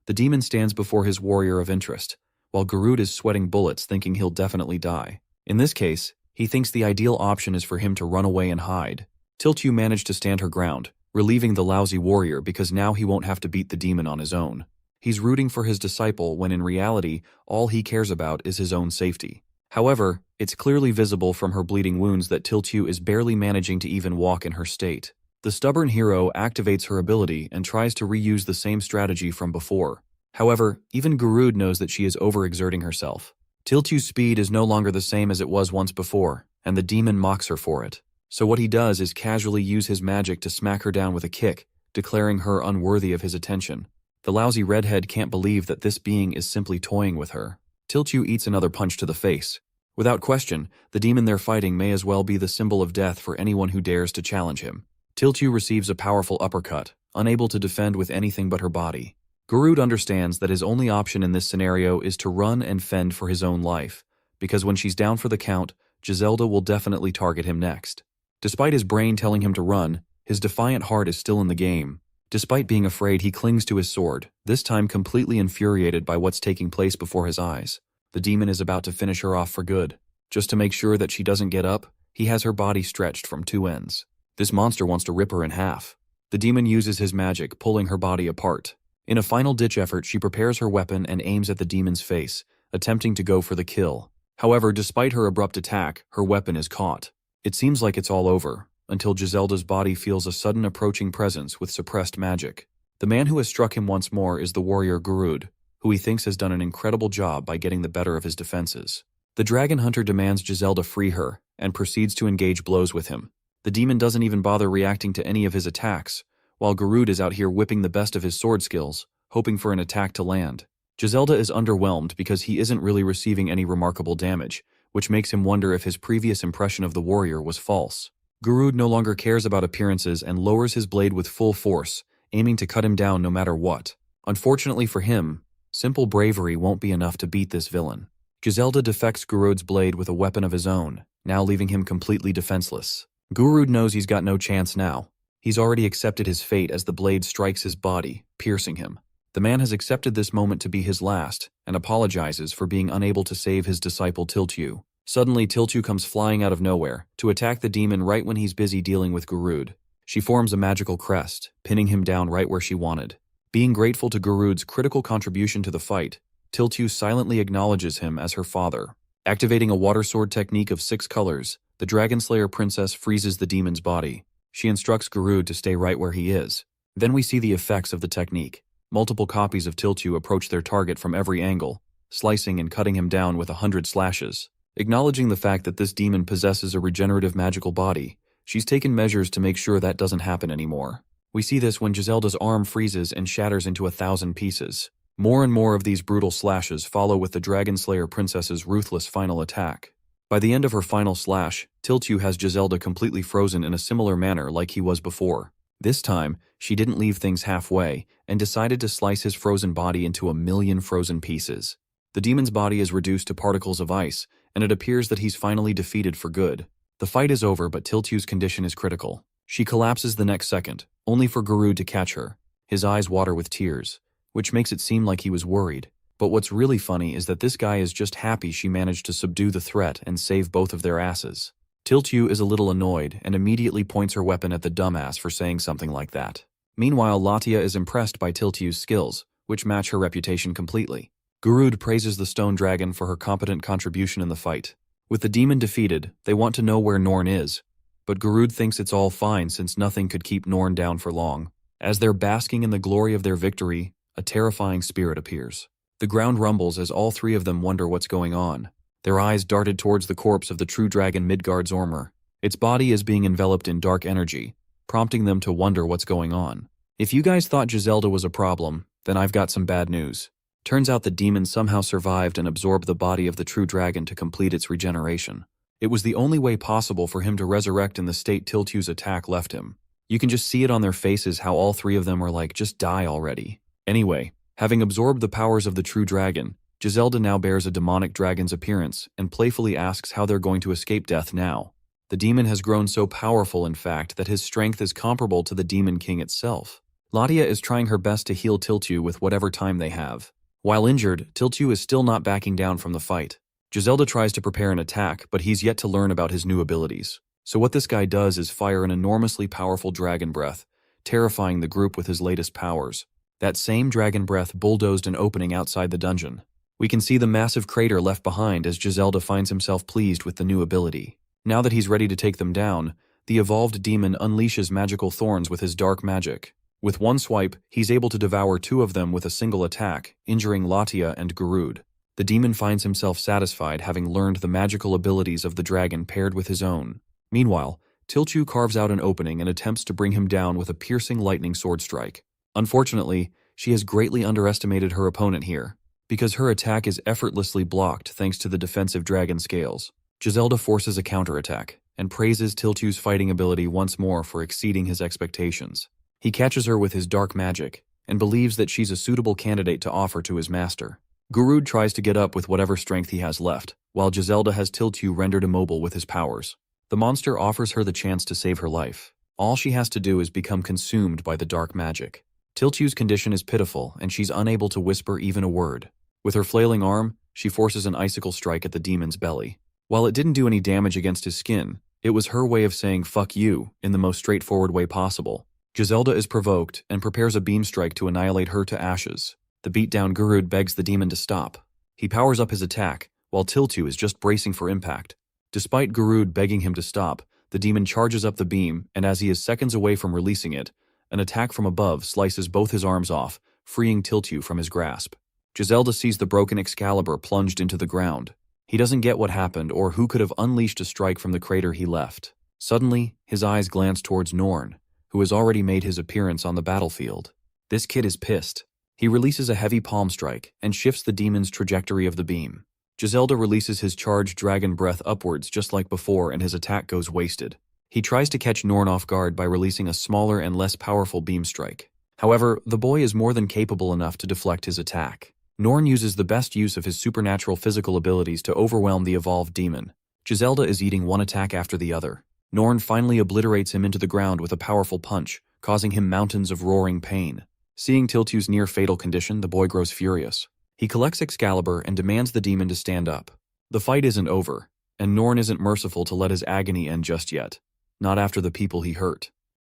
The demon stands before his warrior of interest, while Garud is sweating bullets thinking he'll definitely die. In this case, he thinks the ideal option is for him to run away and hide. Tiltyu managed to stand her ground, relieving the lousy warrior because now he won't have to beat the demon on his own. He's rooting for his disciple when in reality, all he cares about is his own safety. However, it's clearly visible from her bleeding wounds that Tiltyu is barely managing to even walk in her state. The stubborn hero activates her ability and tries to reuse the same strategy from before. However, even Garud knows that she is overexerting herself. Tiltyu's speed is no longer the same as it was once before, and the demon mocks her for it. So what he does is casually use his magic to smack her down with a kick, declaring her unworthy of his attention. The lousy redhead can't believe that this being is simply toying with her. Tiltyu eats another punch to the face. Without question, the demon they're fighting may as well be the symbol of death for anyone who dares to challenge him. Tiltyu receives a powerful uppercut, unable to defend with anything but her body. Garud understands that his only option in this scenario is to run and fend for his own life, because when she's down for the count, Giselda will definitely target him next. Despite his brain telling him to run, his defiant heart is still in the game. Despite being afraid, he clings to his sword, this time completely infuriated by what's taking place before his eyes. The demon is about to finish her off for good. Just to make sure that she doesn't get up, he has her body stretched from two ends. This monster wants to rip her in half. The demon uses his magic, pulling her body apart. In a final-ditch effort, she prepares her weapon and aims at the demon's face, attempting to go for the kill. However, despite her abrupt attack, her weapon is caught. It seems like it's all over, until Giselda's body feels a sudden approaching presence with suppressed magic. The man who has struck him once more is the warrior Garud, who he thinks has done an incredible job by getting the better of his defenses. The dragon hunter demands Giselda free her, and proceeds to engage blows with him. The demon doesn't even bother reacting to any of his attacks, while Garud is out here whipping the best of his sword skills, hoping for an attack to land. Giselda is underwhelmed because he isn't really receiving any remarkable damage, which makes him wonder if his previous impression of the warrior was false. Garud no longer cares about appearances and lowers his blade with full force, aiming to cut him down no matter what. Unfortunately for him, simple bravery won't be enough to beat this villain. Giselda defects Garud's blade with a weapon of his own, now leaving him completely defenseless. Garud knows he's got no chance now. He's already accepted his fate as the blade strikes his body, piercing him. The man has accepted this moment to be his last, and apologizes for being unable to save his disciple Tiltyu. Suddenly, Tiltyu comes flying out of nowhere, to attack the demon right when he's busy dealing with Garud. She forms a magical crest, pinning him down right where she wanted. Being grateful to Garud's critical contribution to the fight, Tiltyu silently acknowledges him as her father. Activating a water sword technique of 6 colors, the Dragon Slayer princess freezes the demon's body. She instructs Garud to stay right where he is. Then we see the effects of the technique. Multiple copies of Tiltyu approach their target from every angle, slicing and cutting him down with 100 slashes. Acknowledging the fact that this demon possesses a regenerative magical body, she's taken measures to make sure that doesn't happen anymore. We see this when Giselda's arm freezes and shatters into 1,000 pieces. More and more of these brutal slashes follow with the Dragon Slayer princess's ruthless final attack. By the end of her final slash, Tiltyu has Giselda completely frozen in a similar manner like he was before. This time, she didn't leave things halfway, and decided to slice his frozen body into 1,000,000 frozen pieces. The demon's body is reduced to particles of ice, and it appears that he's finally defeated for good. The fight is over, but Tiltyu's condition is critical. She collapses the next second, only for Garud to catch her. His eyes water with tears, which makes it seem like he was worried. But what's really funny is that this guy is just happy she managed to subdue the threat and save both of their asses. Tiltyu is a little annoyed and immediately points her weapon at the dumbass for saying something like that. Meanwhile, Latia is impressed by Tiltyu's skills, which match her reputation completely. Garud praises the stone dragon for her competent contribution in the fight. With the demon defeated, they want to know where Norn is, but Garud thinks it's all fine since nothing could keep Norn down for long. As they're basking in the glory of their victory, a terrifying spirit appears. The ground rumbles as all 3 of them wonder what's going on. Their eyes darted towards the corpse of the true dragon Midgard's Ormer. Its body is being enveloped in dark energy, prompting them to wonder what's going on. If you guys thought Giselda was a problem, then I've got some bad news. Turns out the demon somehow survived and absorbed the body of the true dragon to complete its regeneration. It was the only way possible for him to resurrect in the state Tiltyu's attack left him. You can just see it on their faces how all 3 of them are like, just die already. Anyway, having absorbed the powers of the true dragon, Giselda now bears a demonic dragon's appearance and playfully asks how they're going to escape death now. The demon has grown so powerful, in fact, that his strength is comparable to the Demon King itself. Latia is trying her best to heal Tiltyu with whatever time they have. While injured, Tiltyu is still not backing down from the fight. Giselda tries to prepare an attack, but he's yet to learn about his new abilities. So what this guy does is fire an enormously powerful dragon breath, terrifying the group with his latest powers. That same dragon breath bulldozed an opening outside the dungeon. We can see the massive crater left behind as Giselda finds himself pleased with the new ability. Now that he's ready to take them down, the evolved demon unleashes magical thorns with his dark magic. With one swipe, he's able to devour 2 of them with a single attack, injuring Latia and Garud. The demon finds himself satisfied having learned the magical abilities of the dragon paired with his own. Meanwhile, Tiltyu carves out an opening and attempts to bring him down with a piercing lightning sword strike. Unfortunately, She has greatly underestimated her opponent here, because her attack is effortlessly blocked thanks to the defensive dragon scales. Giselda forces a counterattack, and praises Tiltu's fighting ability once more for exceeding his expectations. He catches her with his dark magic, and believes that she's a suitable candidate to offer to his master. Gurud tries to get up with whatever strength he has left, while Giselda has Tiltu rendered immobile with his powers. The monster offers her the chance to save her life. All she has to do is become consumed by the dark magic. Tiltu's condition is pitiful, and she's unable to whisper even a word. With her flailing arm, she forces an icicle strike at the demon's belly. While it didn't do any damage against his skin, it was her way of saying "fuck you" in the most straightforward way possible. Giselda is provoked and prepares a beam strike to annihilate her to ashes. The beat-down Gurud begs the demon to stop. He powers up his attack, while Tiltu is just bracing for impact. Despite Gurud begging him to stop, the demon charges up the beam, and as he is seconds away from releasing it, an attack from above slices both his arms off, freeing Tiltu from his grasp. Giselda sees the broken Excalibur plunged into the ground. He doesn't get what happened or who could have unleashed a strike from the crater he left. Suddenly, his eyes glance towards Norn, who has already made his appearance on the battlefield. This kid is pissed. He releases a heavy palm strike and shifts the demon's trajectory of the beam. Giselda releases his charged dragon breath upwards just like before, and his attack goes wasted. He tries to catch Norn off guard by releasing a smaller and less powerful beam strike. However, the boy is more than capable enough to deflect his attack. Norn uses the best use of his supernatural physical abilities to overwhelm the evolved demon. Giselda is eating one attack after the other. Norn finally obliterates him into the ground with a powerful punch, causing him mountains of roaring pain. Seeing Tiltu's near-fatal condition, the boy grows furious. He collects Excalibur and demands the demon to stand up. The fight isn't over, and Norn isn't merciful to let his agony end just yet. Not after the people he hurt.